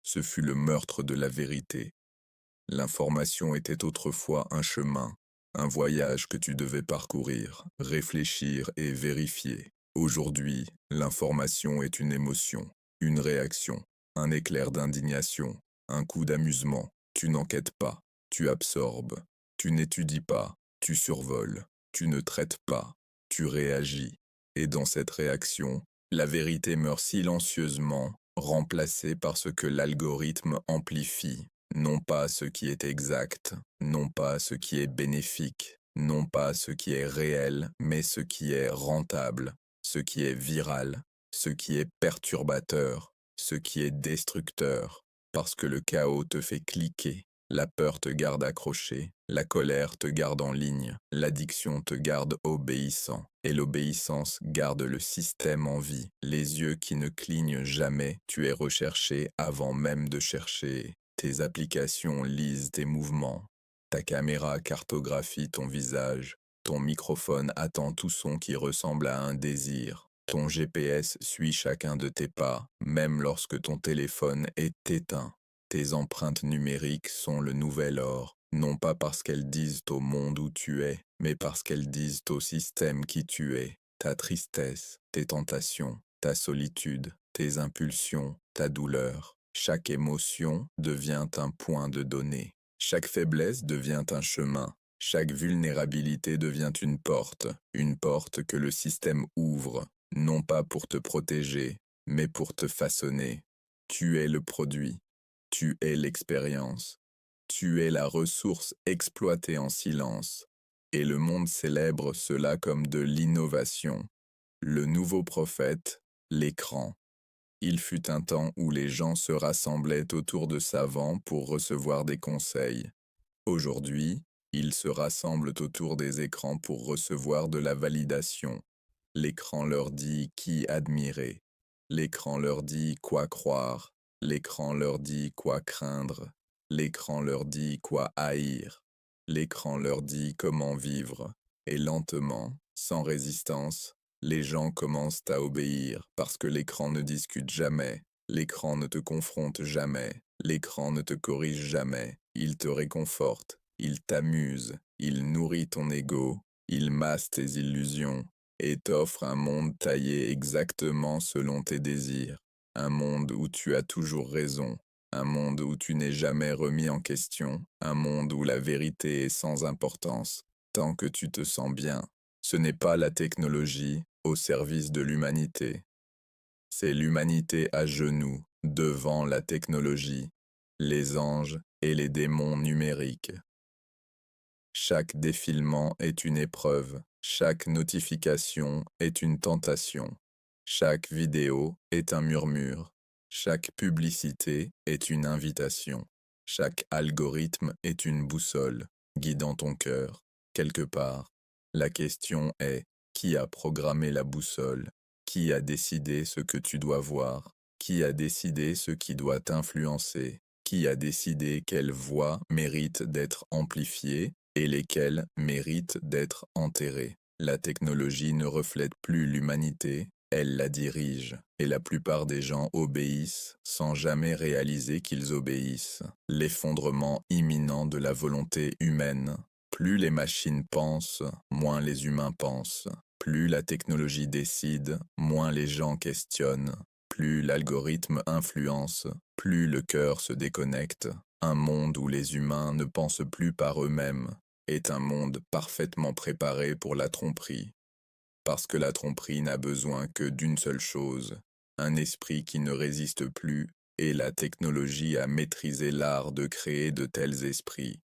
Ce fut le meurtre de la vérité. L'information était autrefois un chemin, un voyage que tu devais parcourir, réfléchir et vérifier. Aujourd'hui, l'information est une émotion, une réaction, un éclair d'indignation, un coup d'amusement. Tu n'enquêtes pas, tu absorbes, tu n'étudies pas, tu survoles, tu ne traites pas, tu réagis. Et dans cette réaction, la vérité meurt silencieusement, remplacée par ce que l'algorithme amplifie. Non pas ce qui est exact, non pas ce qui est bénéfique, non pas ce qui est réel, mais ce qui est rentable, ce qui est viral, ce qui est perturbateur, ce qui est destructeur, parce que le chaos te fait cliquer, la peur te garde accroché, la colère te garde en ligne, l'addiction te garde obéissant, et l'obéissance garde le système en vie. Les yeux qui ne clignent jamais, tu es recherché avant même de chercher. Tes applications lisent tes mouvements, ta caméra cartographie ton visage, ton microphone attend tout son qui ressemble à un désir, ton GPS suit chacun de tes pas, même lorsque ton téléphone est éteint. Tes empreintes numériques sont le nouvel or, non pas parce qu'elles disent au monde où tu es, mais parce qu'elles disent au système qui tu es, ta tristesse, tes tentations, ta solitude, tes impulsions, ta douleur. Chaque émotion devient un point de données. Chaque faiblesse devient un chemin. Chaque vulnérabilité devient une porte que le système ouvre, non pas pour te protéger, mais pour te façonner. Tu es le produit, tu es l'expérience, tu es la ressource exploitée en silence, et le monde célèbre cela comme de l'innovation. Le nouveau prophète, l'écran. Il fut un temps où les gens se rassemblaient autour de savants pour recevoir des conseils. Aujourd'hui, ils se rassemblent autour des écrans pour recevoir de la validation. L'écran leur dit qui admirer. L'écran leur dit quoi croire. L'écran leur dit quoi craindre. L'écran leur dit quoi haïr. L'écran leur dit comment vivre. Et lentement, sans résistance, les gens commencent à obéir parce que l'écran ne discute jamais. L'écran ne te confronte jamais. L'écran ne te corrige jamais. Il te réconforte. Il t'amuse. Il nourrit ton ego. Il masse tes illusions et t'offre un monde taillé exactement selon tes désirs, un monde où tu as toujours raison, un monde où tu n'es jamais remis en question, un monde où la vérité est sans importance, tant que tu te sens bien. Ce n'est pas la technologie au service de l'humanité, c'est l'humanité à genoux, devant la technologie, les anges et les démons numériques. Chaque défilement est une épreuve, chaque notification est une tentation, chaque vidéo est un murmure, chaque publicité est une invitation, chaque algorithme est une boussole, guidant ton cœur, quelque part. La question est, qui a programmé la boussole? Qui a décidé ce que tu dois voir? Qui a décidé ce qui doit t'influencer? Qui a décidé quelle voix mérite d'être amplifiée et lesquels méritent d'être enterrés? La technologie ne reflète plus l'humanité, elle la dirige, et la plupart des gens obéissent sans jamais réaliser qu'ils obéissent. L'effondrement imminent de la volonté humaine. Plus les machines pensent, moins les humains pensent. Plus la technologie décide, moins les gens questionnent. Plus l'algorithme influence, plus le cœur se déconnecte. Un monde où les humains ne pensent plus par eux-mêmes est un monde parfaitement préparé pour la tromperie. Parce que la tromperie n'a besoin que d'une seule chose, un esprit qui ne résiste plus, et la technologie a maîtrisé l'art de créer de tels esprits.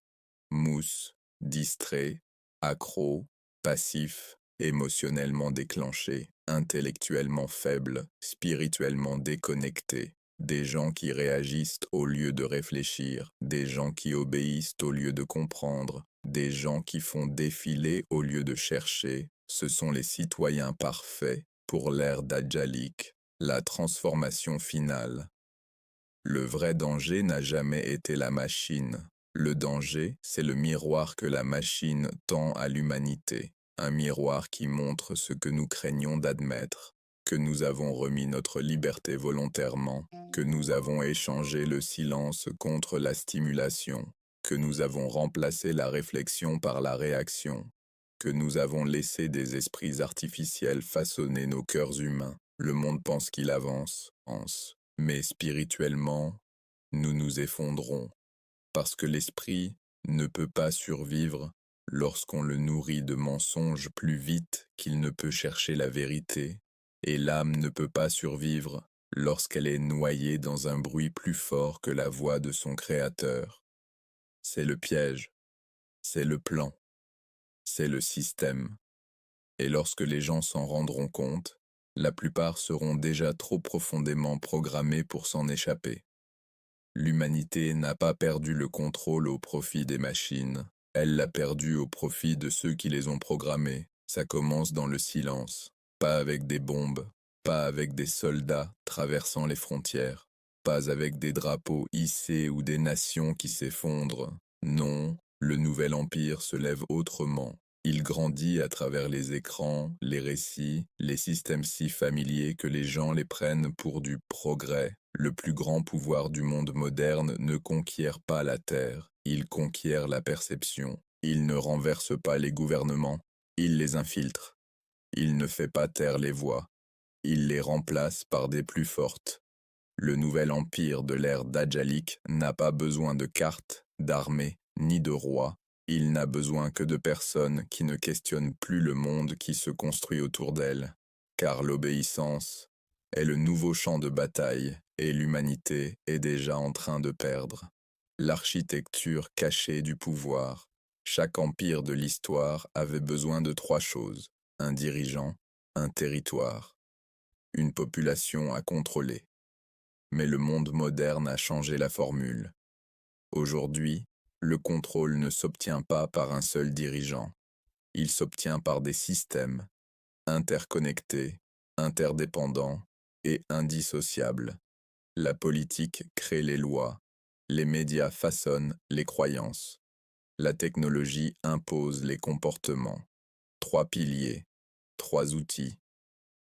Mousse, distrait, accro, passif, émotionnellement déclenché, intellectuellement faible, spirituellement déconnecté. Des gens qui réagissent au lieu de réfléchir, des gens qui obéissent au lieu de comprendre, des gens qui font défiler au lieu de chercher. Ce sont les citoyens parfaits pour l'ère d'Adjalik, la transformation finale. Le vrai danger n'a jamais été la machine. Le danger, c'est le miroir que la machine tend à l'humanité, un miroir qui montre ce que nous craignons d'admettre, que nous avons remis notre liberté volontairement, que nous avons échangé le silence contre la stimulation, que nous avons remplacé la réflexion par la réaction, que nous avons laissé des esprits artificiels façonner nos cœurs humains. Le monde pense qu'il avance, mais spirituellement, nous nous effondrons, parce que l'esprit ne peut pas survivre lorsqu'on le nourrit de mensonges plus vite qu'il ne peut chercher la vérité, et l'âme ne peut pas survivre lorsqu'elle est noyée dans un bruit plus fort que la voix de son Créateur. C'est le piège, c'est le plan, c'est le système. Et lorsque les gens s'en rendront compte, la plupart seront déjà trop profondément programmés pour s'en échapper. L'humanité n'a pas perdu le contrôle au profit des machines, elle l'a perdu au profit de ceux qui les ont programmés. Ça commence dans le silence, pas avec des bombes, pas avec des soldats traversant les frontières, pas avec des drapeaux hissés ou des nations qui s'effondrent. Non, le nouvel empire se lève autrement. Il grandit à travers les écrans, les récits, les systèmes si familiers que les gens les prennent pour du progrès. Le plus grand pouvoir du monde moderne ne conquiert pas la terre, Ils conquièrent la perception. Ils ne renversent pas les gouvernements. Ils les infiltrent. Il ne fait pas taire les voix. Il les remplace par des plus fortes. Le nouvel empire de l'ère Dajjalique n'a pas besoin de cartes, d'armées, ni de rois. Il n'a besoin que de personnes qui ne questionnent plus le monde qui se construit autour d'elle. Car l'obéissance est le nouveau champ de bataille et l'humanité est déjà en train de perdre. L'architecture cachée du pouvoir. Chaque empire de l'histoire avait besoin de trois choses: un dirigeant, un territoire, une population à contrôler. Mais le monde moderne a changé la formule. Aujourd'hui, le contrôle ne s'obtient pas par un seul dirigeant. Il s'obtient par des systèmes interconnectés, interdépendants et indissociables. La politique crée les lois, les médias façonnent les croyances, la technologie impose les comportements. Trois piliers, trois outils,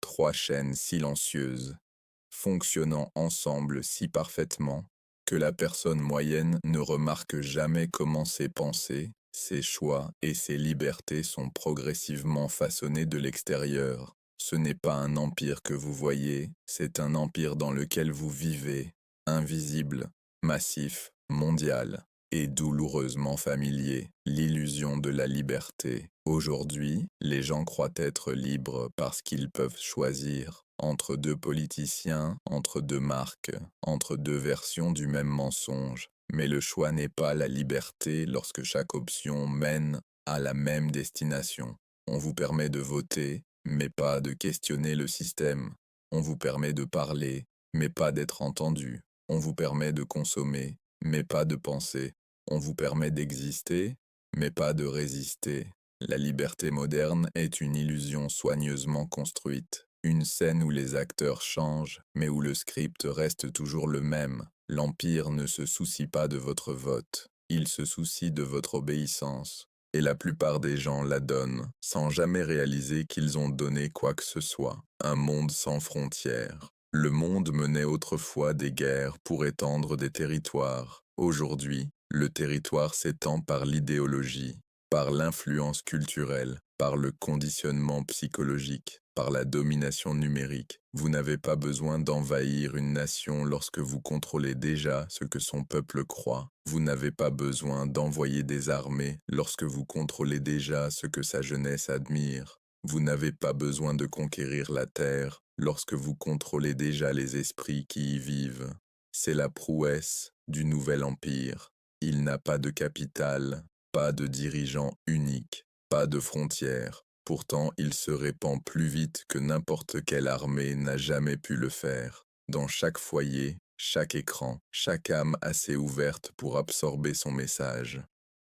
trois chaînes silencieuses, fonctionnant ensemble si parfaitement que la personne moyenne ne remarque jamais comment ses pensées, ses choix et ses libertés sont progressivement façonnés de l'extérieur. Ce n'est pas un empire que vous voyez, c'est un empire dans lequel vous vivez, invisible, massif, mondial et douloureusement familier, l'illusion de la liberté. Aujourd'hui, les gens croient être libres parce qu'ils peuvent choisir entre deux politiciens, entre deux marques, entre deux versions du même mensonge. Mais le choix n'est pas la liberté lorsque chaque option mène à la même destination. On vous permet de voter, mais pas de questionner le système. On vous permet de parler, mais pas d'être entendu. On vous permet de consommer, mais pas de penser. On vous permet d'exister, mais pas de résister. La liberté moderne est une illusion soigneusement construite. Une scène où les acteurs changent, mais où le script reste toujours le même. L'Empire ne se soucie pas de votre vote. Il se soucie de votre obéissance. Et la plupart des gens la donnent, sans jamais réaliser qu'ils ont donné quoi que ce soit. Un monde sans frontières. Le monde menait autrefois des guerres pour étendre des territoires. Aujourd'hui, le territoire s'étend par l'idéologie, par l'influence culturelle, par le conditionnement psychologique, par la domination numérique. Vous n'avez pas besoin d'envahir une nation lorsque vous contrôlez déjà ce que son peuple croit. Vous n'avez pas besoin d'envoyer des armées lorsque vous contrôlez déjà ce que sa jeunesse admire. Vous n'avez pas besoin de conquérir la terre lorsque vous contrôlez déjà les esprits qui y vivent. C'est la prouesse du nouvel empire. Il n'a pas de capitale, pas de dirigeant unique, pas de frontières. Pourtant, il se répand plus vite que n'importe quelle armée n'a jamais pu le faire. Dans chaque foyer, chaque écran, chaque âme assez ouverte pour absorber son message.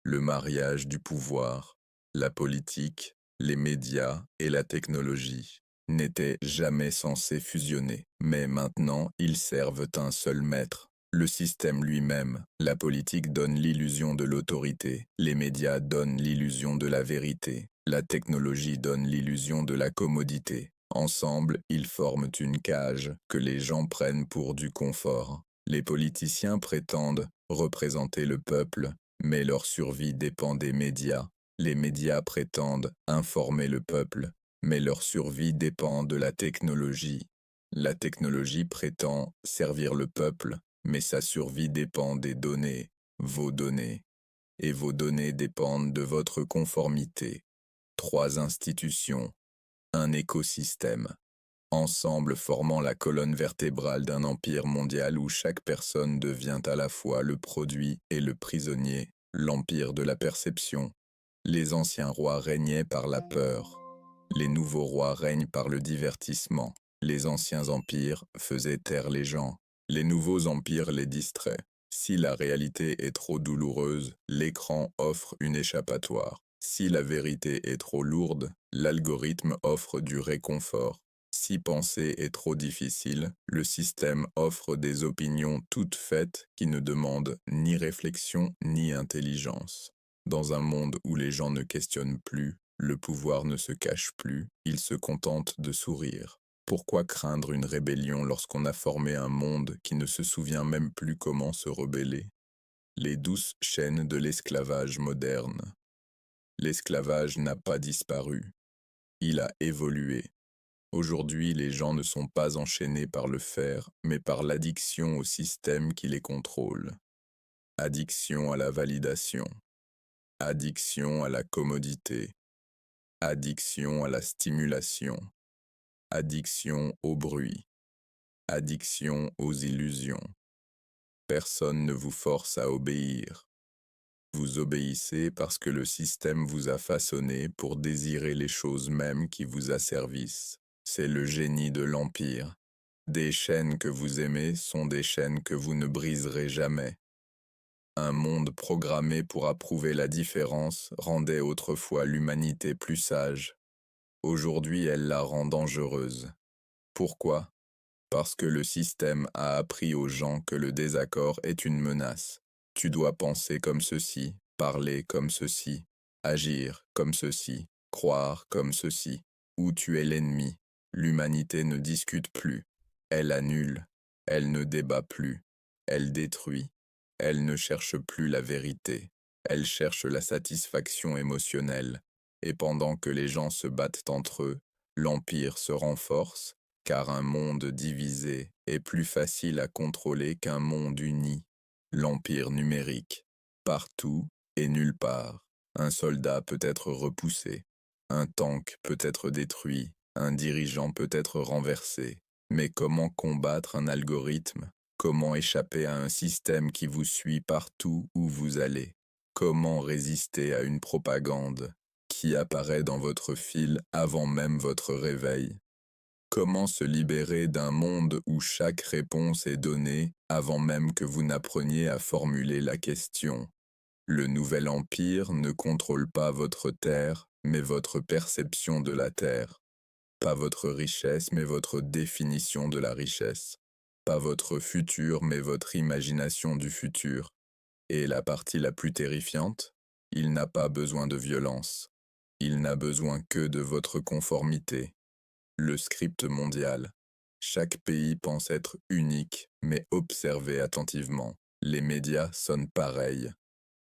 Le mariage du pouvoir, la politique, les médias et la technologie n'étaient jamais censés fusionner. Mais maintenant, ils servent un seul maître. Le système lui-même. La politique donne l'illusion de l'autorité, les médias donnent l'illusion de la vérité, la technologie donne l'illusion de la commodité. Ensemble, ils forment une cage que les gens prennent pour du confort. Les politiciens prétendent représenter le peuple, mais leur survie dépend des médias. Les médias prétendent informer le peuple, mais leur survie dépend de la technologie. La technologie prétend servir le peuple, mais sa survie dépend des données, vos données. Et vos données dépendent de votre conformité. Trois institutions, un écosystème, ensemble formant la colonne vertébrale d'un empire mondial où chaque personne devient à la fois le produit et le prisonnier, l'empire de la perception. Les anciens rois régnaient par la peur. Les nouveaux rois règnent par le divertissement. Les anciens empires faisaient taire les gens. Les nouveaux empires les distraient. Si la réalité est trop douloureuse, l'écran offre une échappatoire. Si la vérité est trop lourde, l'algorithme offre du réconfort. Si penser est trop difficile, le système offre des opinions toutes faites qui ne demandent ni réflexion ni intelligence. Dans un monde où les gens ne questionnent plus, le pouvoir ne se cache plus, il se contente de sourire. Pourquoi craindre une rébellion lorsqu'on a formé un monde qui ne se souvient même plus comment se rebeller? Les douces chaînes de l'esclavage moderne. L'esclavage n'a pas disparu. Il a évolué. Aujourd'hui, les gens ne sont pas enchaînés par le fer, mais par l'addiction au système qui les contrôle. Addiction à la validation. Addiction à la commodité. Addiction à la stimulation. Addiction au bruit. Addiction aux illusions. Personne ne vous force à obéir. Vous obéissez parce que le système vous a façonné pour désirer les choses mêmes qui vous asservissent. C'est le génie de l'Empire. Des chaînes que vous aimez sont des chaînes que vous ne briserez jamais. Un monde programmé pour approuver la différence rendait autrefois l'humanité plus sage. Aujourd'hui, elle la rend dangereuse. Pourquoi? Parce que le système a appris aux gens que le désaccord est une menace. Tu dois penser comme ceci, parler comme ceci, agir comme ceci, croire comme ceci, ou tu es l'ennemi. L'humanité ne discute plus, elle annule, elle ne débat plus, elle détruit, elle ne cherche plus la vérité, elle cherche la satisfaction émotionnelle, et pendant que les gens se battent entre eux, l'Empire se renforce, car un monde divisé est plus facile à contrôler qu'un monde uni. L'empire numérique. Partout et nulle part. Un soldat peut être repoussé. Un tank peut être détruit. Un dirigeant peut être renversé. Mais comment combattre un algorithme? Comment échapper à un système qui vous suit partout où vous allez? Comment résister à une propagande qui apparaît dans votre fil avant même votre réveil? Comment se libérer d'un monde où chaque réponse est donnée avant même que vous n'appreniez à formuler la question? Le nouvel empire ne contrôle pas votre terre, mais votre perception de la terre. Pas votre richesse, mais votre définition de la richesse. Pas votre futur, mais votre imagination du futur. Et la partie la plus terrifiante, il n'a pas besoin de violence. Il n'a besoin que de votre conformité. Le script mondial. Chaque pays pense être unique, mais observez attentivement. Les médias sonnent pareils.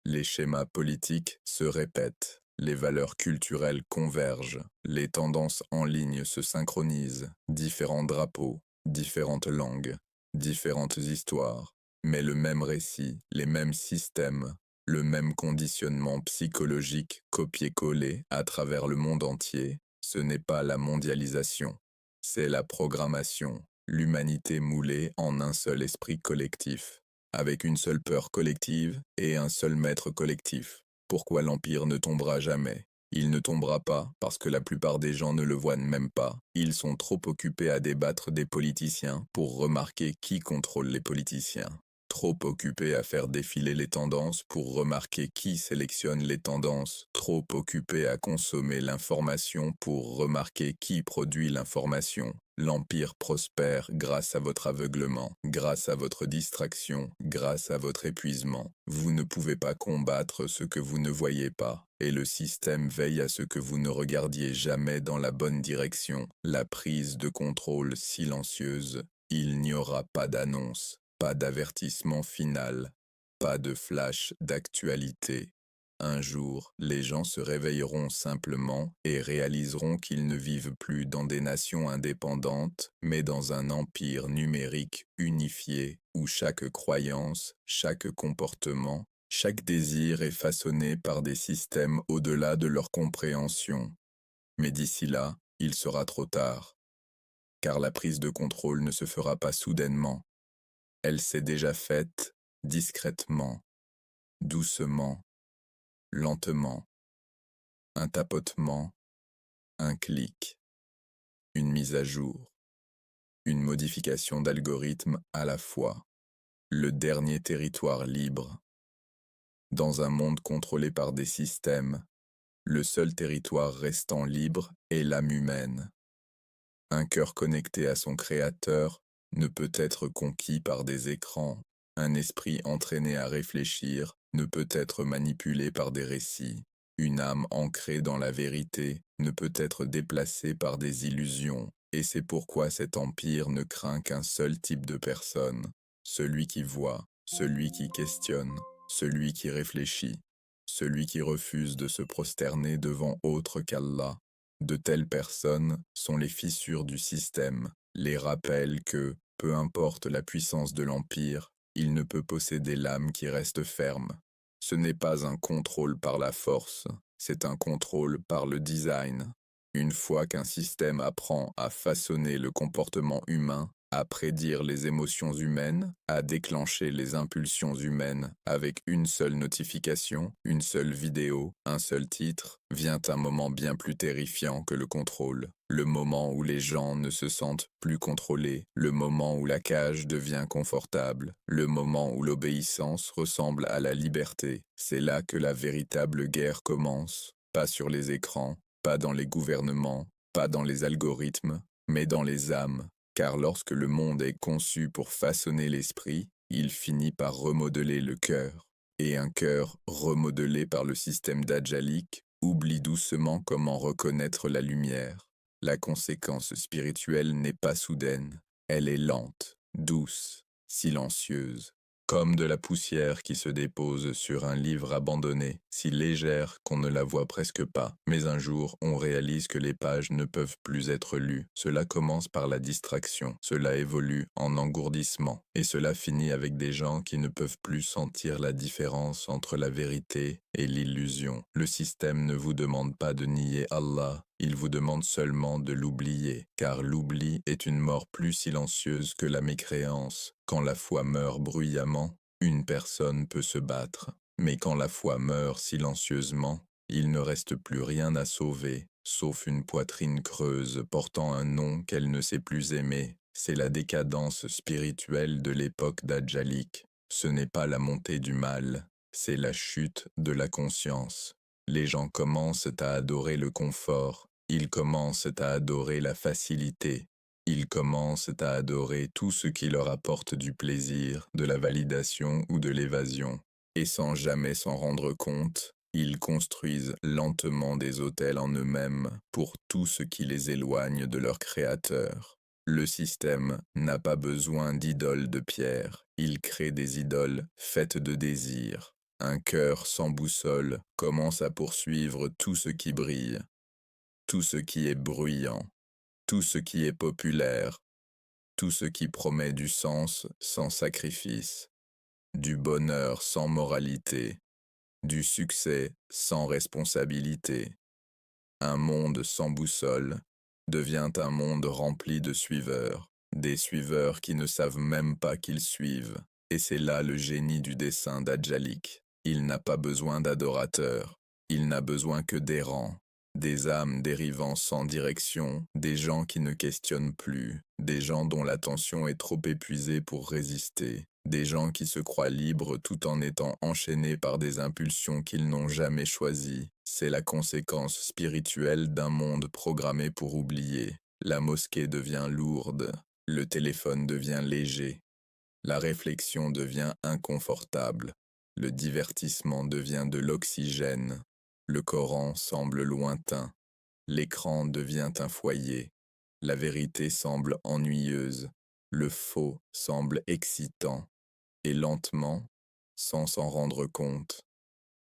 Les schémas politiques se répètent. Les valeurs culturelles convergent. Les tendances en ligne se synchronisent. Différents drapeaux, différentes langues, différentes histoires. Mais le même récit, les mêmes systèmes, le même conditionnement psychologique copié-collé à travers le monde entier. Ce n'est pas la mondialisation, c'est la programmation, l'humanité moulée en un seul esprit collectif, avec une seule peur collective et un seul maître collectif. Pourquoi l'Empire ne tombera jamais? Il ne tombera pas parce que la plupart des gens ne le voient même pas. Ils sont trop occupés à débattre des politiciens pour remarquer qui contrôle les politiciens. Trop occupé à faire défiler les tendances pour remarquer qui sélectionne les tendances, trop occupé à consommer l'information pour remarquer qui produit l'information. L'Empire prospère grâce à votre aveuglement, grâce à votre distraction, grâce à votre épuisement. Vous ne pouvez pas combattre ce que vous ne voyez pas, et le système veille à ce que vous ne regardiez jamais dans la bonne direction. La prise de contrôle silencieuse. Il n'y aura pas d'annonce. Pas d'avertissement final, pas de flash d'actualité. Un jour, les gens se réveilleront simplement et réaliseront qu'ils ne vivent plus dans des nations indépendantes, mais dans un empire numérique unifié où chaque croyance, chaque comportement, chaque désir est façonné par des systèmes au-delà de leur compréhension. Mais d'ici là, il sera trop tard, car la prise de contrôle ne se fera pas soudainement. Elle s'est déjà faite discrètement, doucement, lentement. Un tapotement, un clic, une mise à jour, une modification d'algorithme à la fois. Le dernier territoire libre. Dans un monde contrôlé par des systèmes, le seul territoire restant libre est l'âme humaine. Un cœur connecté à son créateur ne peut être conquis par des écrans. Un esprit entraîné à réfléchir ne peut être manipulé par des récits. Une âme ancrée dans la vérité ne peut être déplacée par des illusions. Et c'est pourquoi cet empire ne craint qu'un seul type de personne, celui qui voit, celui qui questionne, celui qui réfléchit, celui qui refuse de se prosterner devant autre qu'Allah. De telles personnes sont les fissures du système, les rappels que, peu importe la puissance de l'Empire, il ne peut posséder l'âme qui reste ferme. Ce n'est pas un contrôle par la force, c'est un contrôle par le design. Une fois qu'un système apprend à façonner le comportement humain, à prédire les émotions humaines, à déclencher les impulsions humaines avec une seule notification, une seule vidéo, un seul titre, vient un moment bien plus terrifiant que le contrôle. Le moment où les gens ne se sentent plus contrôlés, le moment où la cage devient confortable, le moment où l'obéissance ressemble à la liberté. C'est là que la véritable guerre commence, pas sur les écrans, pas dans les gouvernements, pas dans les algorithmes, mais dans les âmes. Car lorsque le monde est conçu pour façonner l'esprit, il finit par remodeler le cœur. Et un cœur remodelé par le système d'Ajalik oublie doucement comment reconnaître la lumière. La conséquence spirituelle n'est pas soudaine, elle est lente, douce, silencieuse. Comme de la poussière qui se dépose sur un livre abandonné, si légère qu'on ne la voit presque pas. Mais un jour, on réalise que les pages ne peuvent plus être lues. Cela commence par la distraction, cela évolue en engourdissement, et cela finit avec des gens qui ne peuvent plus sentir la différence entre la vérité et l'illusion. Le système ne vous demande pas de nier Allah, il vous demande seulement de l'oublier, car l'oubli est une mort plus silencieuse que la mécréance. Quand la foi meurt bruyamment, une personne peut se battre, mais quand la foi meurt silencieusement, il ne reste plus rien à sauver, sauf une poitrine creuse portant un nom qu'elle ne sait plus aimer. C'est la décadence spirituelle de l'époque d'Ajalik. Ce n'est pas la montée du mal, c'est la chute de la conscience. Les gens commencent à adorer le confort, ils commencent à adorer la facilité, ils commencent à adorer tout ce qui leur apporte du plaisir, de la validation ou de l'évasion. Et sans jamais s'en rendre compte, ils construisent lentement des autels en eux-mêmes pour tout ce qui les éloigne de leur créateur. Le système n'a pas besoin d'idoles de pierre, il crée des idoles faites de désir. Un cœur sans boussole commence à poursuivre tout ce qui brille, tout ce qui est bruyant, tout ce qui est populaire, tout ce qui promet du sens sans sacrifice, du bonheur sans moralité, du succès sans responsabilité. Un monde sans boussole devient un monde rempli de suiveurs, des suiveurs qui ne savent même pas qu'ils suivent. Et c'est là le génie du dessin d'Ajalik. Il n'a pas besoin d'adorateurs, il n'a besoin que d'errants, des âmes dérivant sans direction, des gens qui ne questionnent plus, des gens dont l'attention est trop épuisée pour résister, des gens qui se croient libres tout en étant enchaînés par des impulsions qu'ils n'ont jamais choisies. C'est la conséquence spirituelle d'un monde programmé pour oublier. La mosquée devient lourde, le téléphone devient léger, la réflexion devient inconfortable, le divertissement devient de l'oxygène, le Coran semble lointain, l'écran devient un foyer, la vérité semble ennuyeuse, le faux semble excitant, et lentement, sans s'en rendre compte,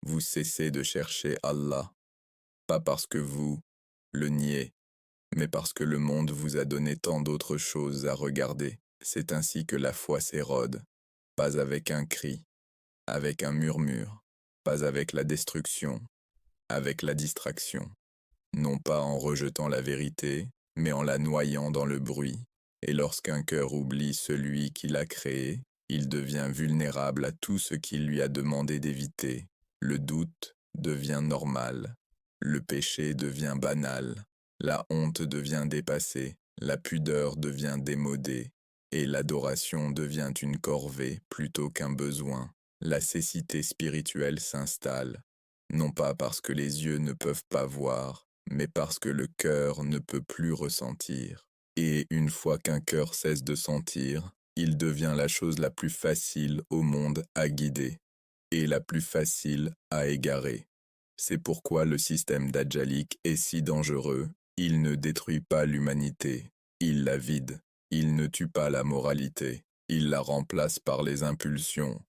vous cessez de chercher Allah, pas parce que vous le niez, mais parce que le monde vous a donné tant d'autres choses à regarder. C'est ainsi que la foi s'érode, pas avec un cri, avec un murmure, pas avec la destruction, avec la distraction, non pas en rejetant la vérité, mais en la noyant dans le bruit. Et lorsqu'un cœur oublie celui qui l'a créé, il devient vulnérable à tout ce qu'il lui a demandé d'éviter. Le doute devient normal, le péché devient banal, la honte devient dépassée, la pudeur devient démodée, et l'adoration devient une corvée plutôt qu'un besoin. La cécité spirituelle s'installe, non pas parce que les yeux ne peuvent pas voir, mais parce que le cœur ne peut plus ressentir. Et une fois qu'un cœur cesse de sentir, il devient la chose la plus facile au monde à guider, et la plus facile à égarer. C'est pourquoi le système d'Ajalik est si dangereux. Il ne détruit pas l'humanité, il la vide. Il ne tue pas la moralité, il la remplace par les impulsions.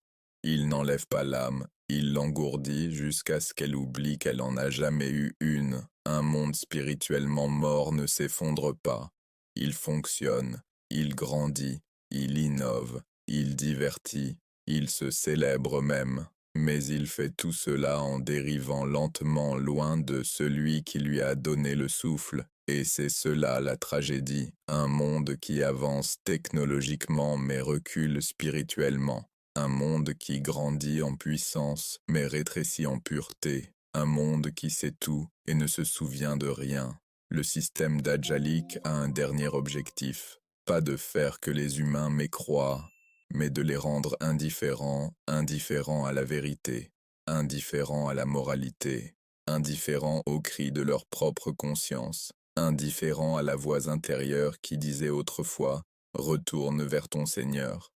Il n'enlève pas l'âme, il l'engourdit jusqu'à ce qu'elle oublie qu'elle en a jamais eu une. Un monde spirituellement mort ne s'effondre pas. Il fonctionne, il grandit, il innove, il divertit, il se célèbre même. Mais il fait tout cela en dérivant lentement loin de celui qui lui a donné le souffle, et c'est cela la tragédie, un monde qui avance technologiquement mais recule spirituellement, un monde qui grandit en puissance mais rétrécit en pureté, un monde qui sait tout et ne se souvient de rien. Le système d'Ajalik a un dernier objectif, pas de faire que les humains m'écroient, mais de les rendre indifférents, indifférents à la vérité, indifférents à la moralité, indifférents aux cris de leur propre conscience, indifférents à la voix intérieure qui disait autrefois « Retourne vers ton Seigneur ».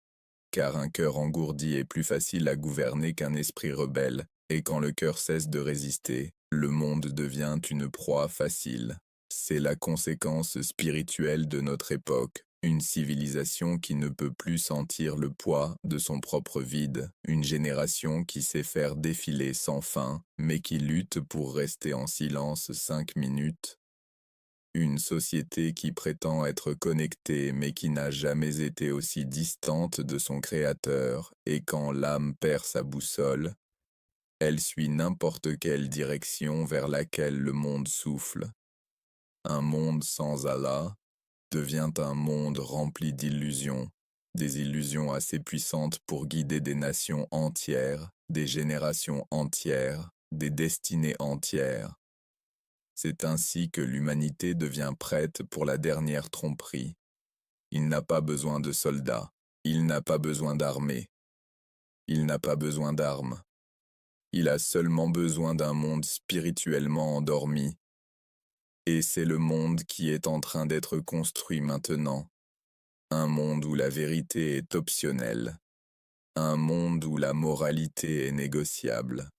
Car un cœur engourdi est plus facile à gouverner qu'un esprit rebelle, et quand le cœur cesse de résister, le monde devient une proie facile. C'est la conséquence spirituelle de notre époque, une civilisation qui ne peut plus sentir le poids de son propre vide, une génération qui sait faire défiler sans fin, mais qui lutte pour rester en silence 5 minutes. Une société qui prétend être connectée mais qui n'a jamais été aussi distante de son créateur, et quand l'âme perd sa boussole, elle suit n'importe quelle direction vers laquelle le monde souffle. Un monde sans Allah devient un monde rempli d'illusions, des illusions assez puissantes pour guider des nations entières, des générations entières, des destinées entières. C'est ainsi que l'humanité devient prête pour la dernière tromperie. Il n'a pas besoin de soldats, il n'a pas besoin d'armées, il n'a pas besoin d'armes. Il a seulement besoin d'un monde spirituellement endormi. Et c'est le monde qui est en train d'être construit maintenant. Un monde où la vérité est optionnelle. Un monde où la moralité est négociable.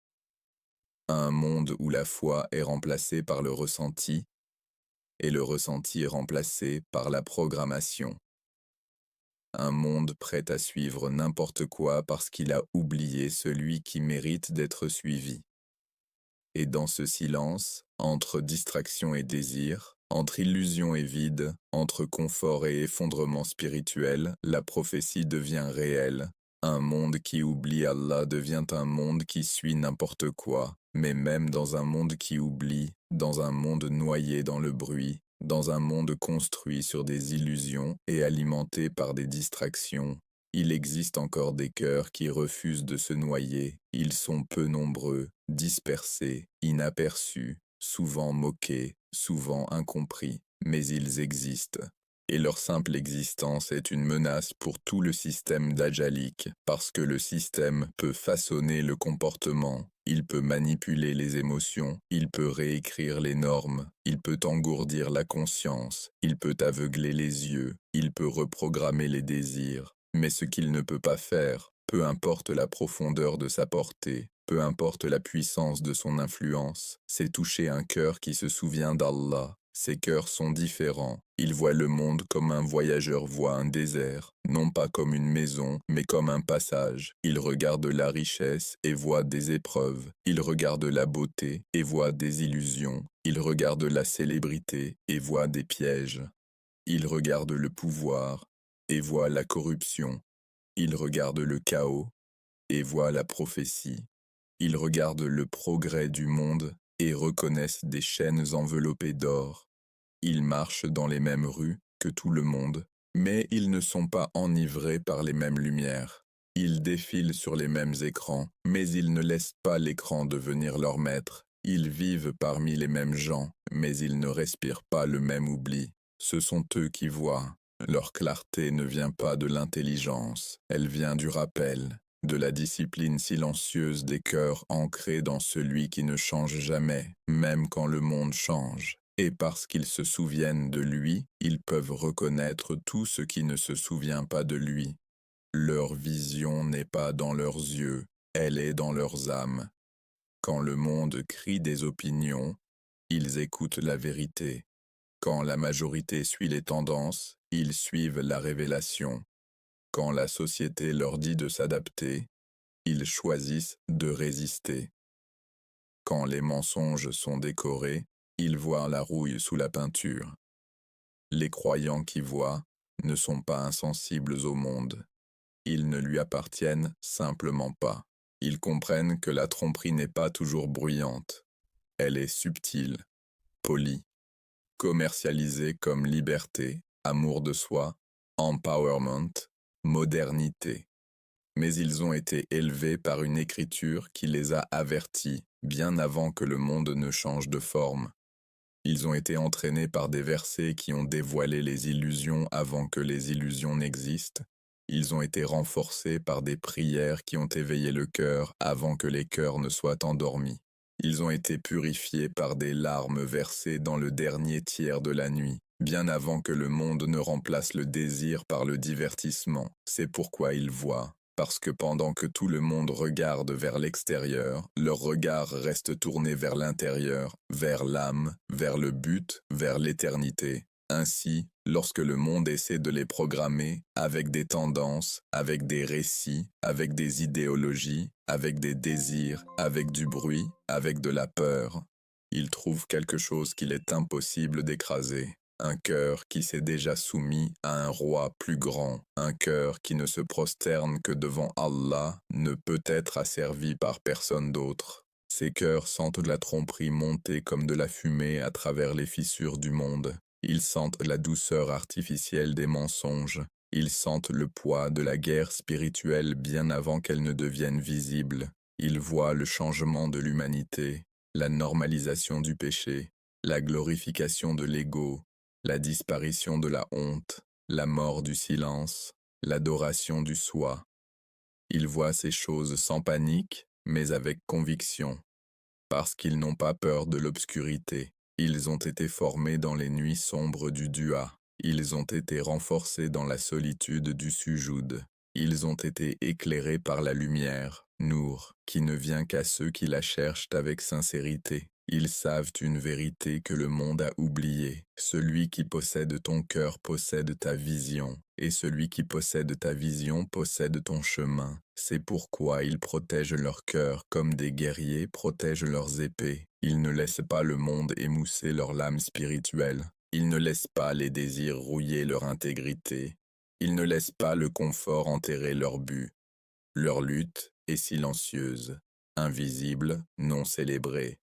Un monde où la foi est remplacée par le ressenti, et le ressenti est remplacé par la programmation. Un monde prêt à suivre n'importe quoi parce qu'il a oublié celui qui mérite d'être suivi. Et dans ce silence, entre distraction et désir, entre illusion et vide, entre confort et effondrement spirituel, la prophétie devient réelle. Un monde qui oublie Allah devient un monde qui suit n'importe quoi, mais même dans un monde qui oublie, dans un monde noyé dans le bruit, dans un monde construit sur des illusions et alimenté par des distractions, il existe encore des cœurs qui refusent de se noyer. Ils sont peu nombreux, dispersés, inaperçus, souvent moqués, souvent incompris, mais ils existent. Et leur simple existence est une menace pour tout le système d'Ajalik, parce que le système peut façonner le comportement, il peut manipuler les émotions, il peut réécrire les normes, il peut engourdir la conscience, il peut aveugler les yeux, il peut reprogrammer les désirs. Mais ce qu'il ne peut pas faire, peu importe la profondeur de sa portée, peu importe la puissance de son influence, c'est toucher un cœur qui se souvient d'Allah. Ces cœurs sont différents. Ils voient le monde comme un voyageur voit un désert, non pas comme une maison, mais comme un passage. Ils regardent la richesse et voient des épreuves. Ils regardent la beauté et voient des illusions. Ils regardent la célébrité et voient des pièges. Ils regardent le pouvoir et voient la corruption. Ils regardent le chaos et voient la prophétie. Ils regardent le progrès du monde et reconnaissent des chaînes enveloppées d'or. Ils marchent dans les mêmes rues que tout le monde, mais ils ne sont pas enivrés par les mêmes lumières. Ils défilent sur les mêmes écrans, mais ils ne laissent pas l'écran devenir leur maître. Ils vivent parmi les mêmes gens, mais ils ne respirent pas le même oubli. Ce sont eux qui voient. Leur clarté ne vient pas de l'intelligence, elle vient du rappel, de la discipline silencieuse des cœurs ancrés dans celui qui ne change jamais, même quand le monde change. Et parce qu'ils se souviennent de lui, ils peuvent reconnaître tout ce qui ne se souvient pas de lui. Leur vision n'est pas dans leurs yeux, elle est dans leurs âmes. Quand le monde crie des opinions, ils écoutent la vérité. Quand la majorité suit les tendances, ils suivent la révélation. Quand la société leur dit de s'adapter, ils choisissent de résister. Quand les mensonges sont décorés, ils voient la rouille sous la peinture. Les croyants qui voient ne sont pas insensibles au monde. Ils ne lui appartiennent simplement pas. Ils comprennent que la tromperie n'est pas toujours bruyante. Elle est subtile, polie, commercialisée comme liberté, amour de soi, empowerment, modernité. Mais ils ont été élevés par une écriture qui les a avertis bien avant que le monde ne change de forme. Ils ont été entraînés par des versets qui ont dévoilé les illusions avant que les illusions n'existent. Ils ont été renforcés par des prières qui ont éveillé le cœur avant que les cœurs ne soient endormis. Ils ont été purifiés par des larmes versées dans le dernier tiers de la nuit, bien avant que le monde ne remplace le désir par le divertissement. C'est pourquoi ils voient. Parce que pendant que tout le monde regarde vers l'extérieur, leur regard reste tourné vers l'intérieur, vers l'âme, vers le but, vers l'éternité. Ainsi, lorsque le monde essaie de les programmer avec des tendances, avec des récits, avec des idéologies, avec des désirs, avec du bruit, avec de la peur, ils trouvent quelque chose qu'il est impossible d'écraser. Un cœur qui s'est déjà soumis à un roi plus grand, un cœur qui ne se prosterne que devant Allah, ne peut être asservi par personne d'autre. Ces cœurs sentent la tromperie monter comme de la fumée à travers les fissures du monde. Ils sentent la douceur artificielle des mensonges. Ils sentent le poids de la guerre spirituelle bien avant qu'elle ne devienne visible. Ils voient le changement de l'humanité, la normalisation du péché, la glorification de l'ego, la disparition de la honte, la mort du silence, l'adoration du soi. Ils voient ces choses sans panique, mais avec conviction, parce qu'ils n'ont pas peur de l'obscurité. Ils ont été formés dans les nuits sombres du dua. Ils ont été renforcés dans la solitude du sujoud. Ils ont été éclairés par la lumière, Nour, qui ne vient qu'à ceux qui la cherchent avec sincérité. Ils savent une vérité que le monde a oubliée. Celui qui possède ton cœur possède ta vision, et celui qui possède ta vision possède ton chemin. C'est pourquoi ils protègent leur cœur comme des guerriers protègent leurs épées. Ils ne laissent pas le monde émousser leur lame spirituelle. Ils ne laissent pas les désirs rouiller leur intégrité. Ils ne laissent pas le confort enterrer leur but. Leur lutte est silencieuse, invisible, non célébrée.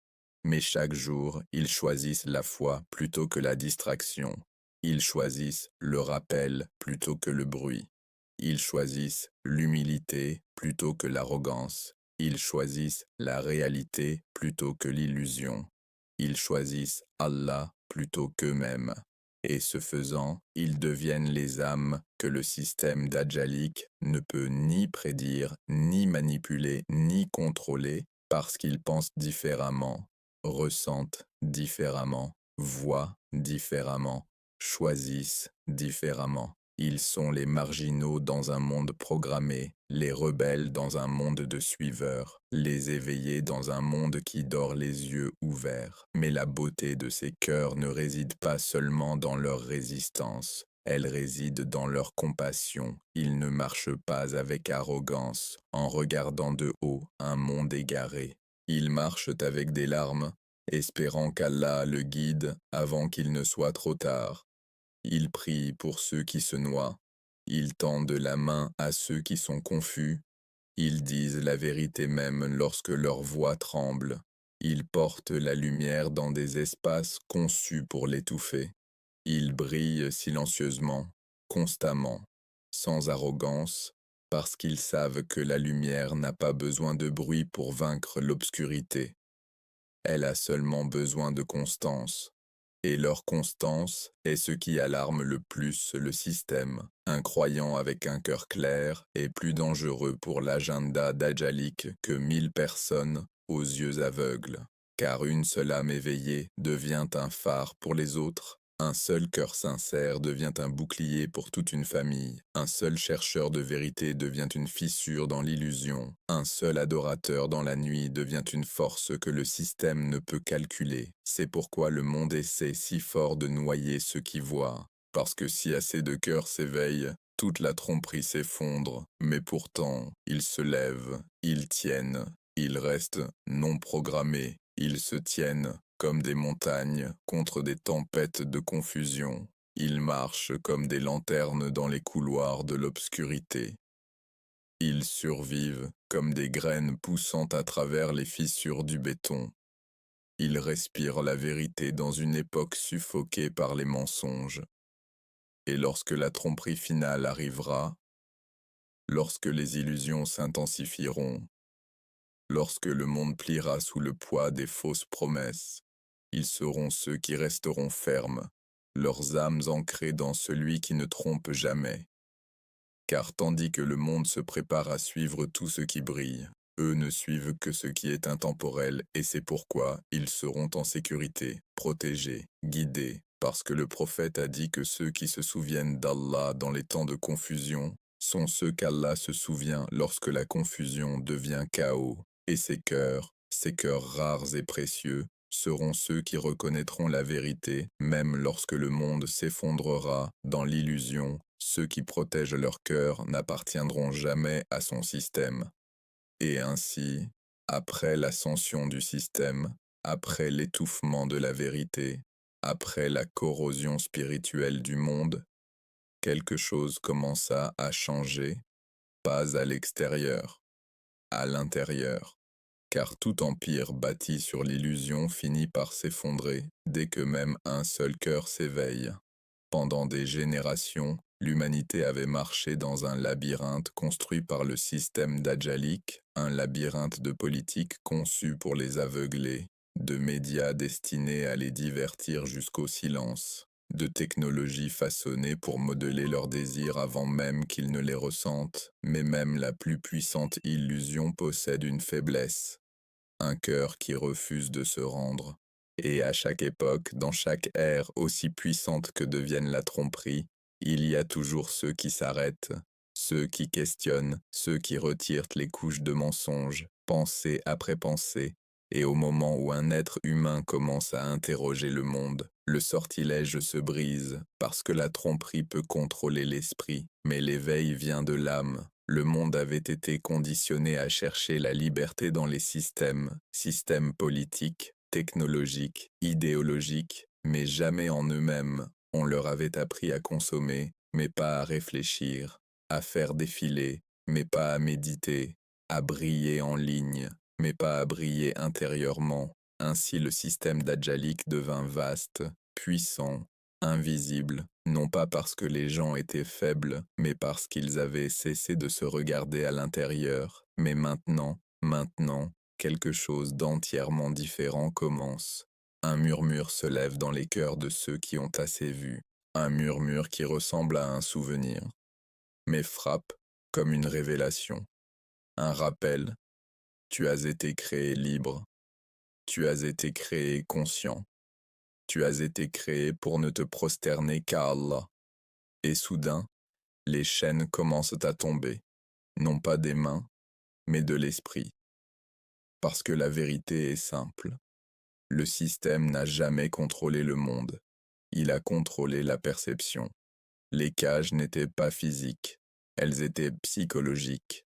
Mais chaque jour, ils choisissent la foi plutôt que la distraction. Ils choisissent le rappel plutôt que le bruit. Ils choisissent l'humilité plutôt que l'arrogance. Ils choisissent la réalité plutôt que l'illusion. Ils choisissent Allah plutôt qu'eux-mêmes. Et ce faisant, ils deviennent les âmes que le système d'Ajalik ne peut ni prédire, ni manipuler, ni contrôler, parce qu'ils pensent différemment, ressentent différemment, voient différemment, choisissent différemment. Ils sont les marginaux dans un monde programmé, les rebelles dans un monde de suiveurs, les éveillés dans un monde qui dort les yeux ouverts. Mais la beauté de ces cœurs ne réside pas seulement dans leur résistance, elle réside dans leur compassion. Ils ne marchent pas avec arrogance, en regardant de haut un monde égaré. Ils marchent avec des larmes, espérant qu'Allah le guide avant qu'il ne soit trop tard. Ils prient pour ceux qui se noient. Ils tendent la main à ceux qui sont confus. Ils disent la vérité même lorsque leur voix tremble. Ils portent la lumière dans des espaces conçus pour l'étouffer. Ils brillent silencieusement, constamment, sans arrogance, parce qu'ils savent que la lumière n'a pas besoin de bruit pour vaincre l'obscurité. Elle a seulement besoin de constance. Et leur constance est ce qui alarme le plus le système. Un croyant avec un cœur clair est plus dangereux pour l'agenda d'Ajalik que 1000 personnes aux yeux aveugles. Car une seule âme éveillée devient un phare pour les autres. Un seul cœur sincère devient un bouclier pour toute une famille. Un seul chercheur de vérité devient une fissure dans l'illusion. Un seul adorateur dans la nuit devient une force que le système ne peut calculer. C'est pourquoi le monde essaie si fort de noyer ceux qui voient. Parce que si assez de cœurs s'éveillent, toute la tromperie s'effondre, mais pourtant, ils se lèvent, ils tiennent, ils restent non programmés, ils se tiennent, comme des montagnes, contre des tempêtes de confusion. Ils marchent comme des lanternes dans les couloirs de l'obscurité. Ils survivent, comme des graines poussant à travers les fissures du béton. Ils respirent la vérité dans une époque suffoquée par les mensonges. Et lorsque la tromperie finale arrivera, lorsque les illusions s'intensifieront, lorsque le monde pliera sous le poids des fausses promesses, ils seront ceux qui resteront fermes, leurs âmes ancrées dans celui qui ne trompe jamais. Car tandis que le monde se prépare à suivre tout ce qui brille, eux ne suivent que ce qui est intemporel, et c'est pourquoi ils seront en sécurité, protégés, guidés, parce que le prophète a dit que ceux qui se souviennent d'Allah dans les temps de confusion sont ceux qu'Allah se souvient lorsque la confusion devient chaos, et ces cœurs rares et précieux, seront ceux qui reconnaîtront la vérité, même lorsque le monde s'effondrera dans l'illusion. Ceux qui protègent leur cœur n'appartiendront jamais à son système. Et ainsi, après l'ascension du système, après l'étouffement de la vérité, après la corrosion spirituelle du monde, quelque chose commença à changer, pas à l'extérieur, à l'intérieur. Car tout empire bâti sur l'illusion finit par s'effondrer dès que même un seul cœur s'éveille. Pendant des générations, l'humanité avait marché dans un labyrinthe construit par le système d'Ajalik, un labyrinthe de politique conçu pour les aveugler, de médias destinés à les divertir jusqu'au silence, de technologies façonnées pour modeler leurs désirs avant même qu'ils ne les ressentent, mais même la plus puissante illusion possède une faiblesse, un cœur qui refuse de se rendre. Et à chaque époque, dans chaque ère aussi puissante que devienne la tromperie, il y a toujours ceux qui s'arrêtent, ceux qui questionnent, ceux qui retirent les couches de mensonges, pensée après pensée, et au moment où un être humain commence à interroger le monde, le sortilège se brise, parce que la tromperie peut contrôler l'esprit, mais l'éveil vient de l'âme. Le monde avait été conditionné à chercher la liberté dans les systèmes politiques, technologiques, idéologiques, mais jamais en eux-mêmes. On leur avait appris à consommer, mais pas à réfléchir, à faire défiler, mais pas à méditer, à briller en ligne, mais pas à briller intérieurement. Ainsi le système d'Ajalik devint vaste, puissant, invisible, non pas parce que les gens étaient faibles, mais parce qu'ils avaient cessé de se regarder à l'intérieur. Mais maintenant, quelque chose d'entièrement différent commence. Un murmure se lève dans les cœurs de ceux qui ont assez vu, un murmure qui ressemble à un souvenir, mais frappe comme une révélation, un rappel. Tu as été créé libre, tu as été créé conscient, tu as été créé pour ne te prosterner qu'à Allah. Et soudain, les chaînes commencent à tomber, non pas des mains, mais de l'esprit. Parce que la vérité est simple. Le système n'a jamais contrôlé le monde. Il a contrôlé la perception. Les cages n'étaient pas physiques, elles étaient psychologiques.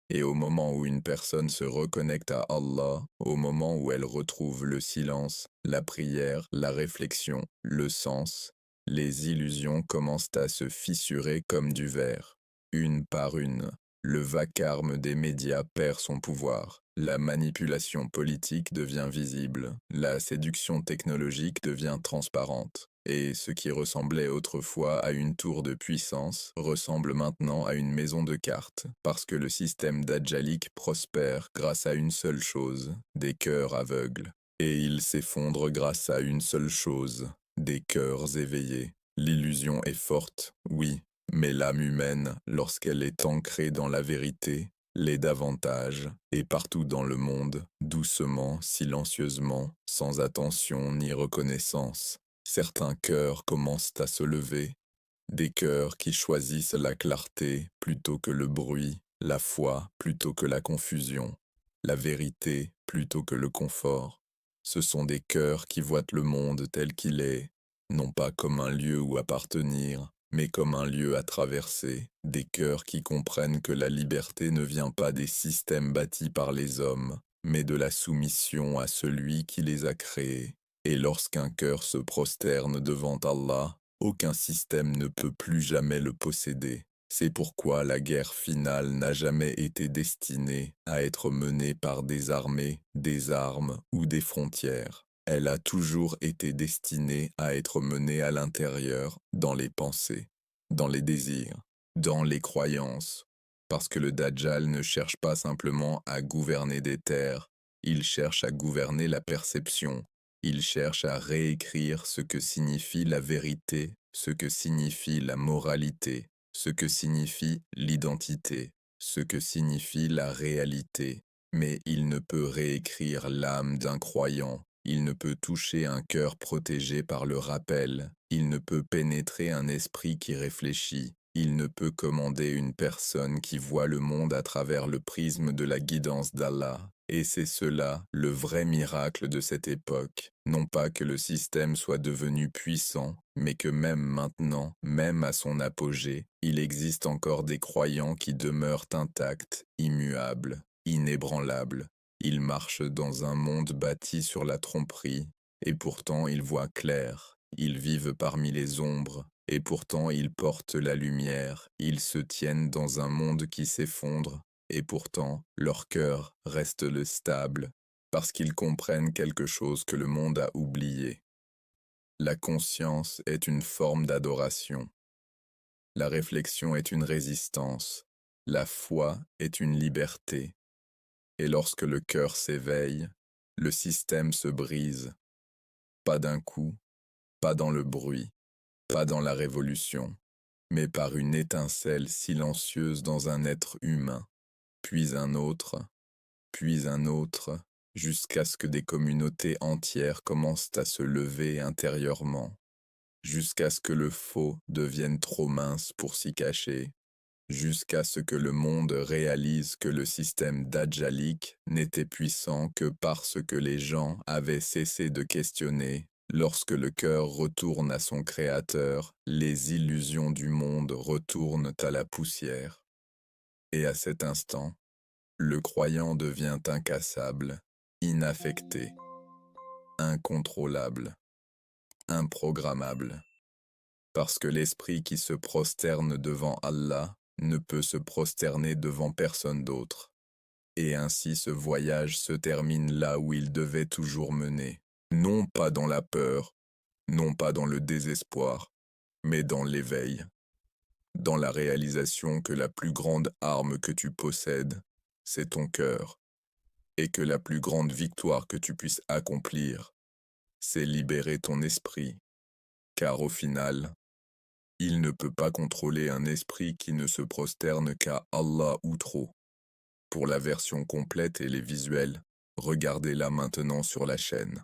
Et au moment où une personne se reconnecte à Allah, au moment où elle retrouve le silence, la prière, la réflexion, le sens, les illusions commencent à se fissurer comme du verre, une par une. Le vacarme des médias perd son pouvoir, la manipulation politique devient visible, la séduction technologique devient transparente. Et ce qui ressemblait autrefois à une tour de puissance ressemble maintenant à une maison de cartes, parce que le système d'Ajalik prospère grâce à une seule chose, des cœurs aveugles. Et il s'effondre grâce à une seule chose, des cœurs éveillés. L'illusion est forte, oui, mais l'âme humaine, lorsqu'elle est ancrée dans la vérité, l'est davantage, et partout dans le monde, doucement, silencieusement, sans attention ni reconnaissance. Certains cœurs commencent à se lever, des cœurs qui choisissent la clarté plutôt que le bruit, la foi plutôt que la confusion, la vérité plutôt que le confort. Ce sont des cœurs qui voient le monde tel qu'il est, non pas comme un lieu où appartenir, mais comme un lieu à traverser, des cœurs qui comprennent que la liberté ne vient pas des systèmes bâtis par les hommes, mais de la soumission à celui qui les a créés. Et lorsqu'un cœur se prosterne devant Allah, aucun système ne peut plus jamais le posséder. C'est pourquoi la guerre finale n'a jamais été destinée à être menée par des armées, des armes ou des frontières. Elle a toujours été destinée à être menée à l'intérieur, dans les pensées, dans les désirs, dans les croyances. Parce que le Dajjal ne cherche pas simplement à gouverner des terres, il cherche à gouverner la perception, il cherche à réécrire ce que signifie la vérité, ce que signifie la moralité, ce que signifie l'identité, ce que signifie la réalité. Mais il ne peut réécrire l'âme d'un croyant, il ne peut toucher un cœur protégé par le rappel, il ne peut pénétrer un esprit qui réfléchit, il ne peut commander une personne qui voit le monde à travers le prisme de la guidance d'Allah. Et c'est cela, le vrai miracle de cette époque. Non pas que le système soit devenu puissant, mais que même maintenant, même à son apogée, il existe encore des croyants qui demeurent intacts, immuables, inébranlables. Ils marchent dans un monde bâti sur la tromperie, et pourtant ils voient clair. Ils vivent parmi les ombres, et pourtant ils portent la lumière. Ils se tiennent dans un monde qui s'effondre, et pourtant leur cœur reste le stable, parce qu'ils comprennent quelque chose que le monde a oublié. La conscience est une forme d'adoration. La réflexion est une résistance. La foi est une liberté. Et lorsque le cœur s'éveille, le système se brise. Pas d'un coup, pas dans le bruit, pas dans la révolution, mais par une étincelle silencieuse dans un être humain, puis un autre, jusqu'à ce que des communautés entières commencent à se lever intérieurement, jusqu'à ce que le faux devienne trop mince pour s'y cacher, jusqu'à ce que le monde réalise que le système dajjalique n'était puissant que parce que les gens avaient cessé de questionner. Lorsque le cœur retourne à son créateur, les illusions du monde retournent à la poussière. Et à cet instant, le croyant devient incassable, inaffecté, incontrôlable, improgrammable. Parce que l'esprit qui se prosterne devant Allah ne peut se prosterner devant personne d'autre. Et ainsi ce voyage se termine là où il devait toujours mener. Non pas dans la peur, non pas dans le désespoir, mais dans l'éveil. Dans la réalisation que la plus grande arme que tu possèdes, c'est ton cœur. Et que la plus grande victoire que tu puisses accomplir, c'est libérer ton esprit. Car au final, il ne peut pas contrôler un esprit qui ne se prosterne qu'à Allah ou trop. Pour la version complète et les visuels, regardez-la maintenant sur la chaîne.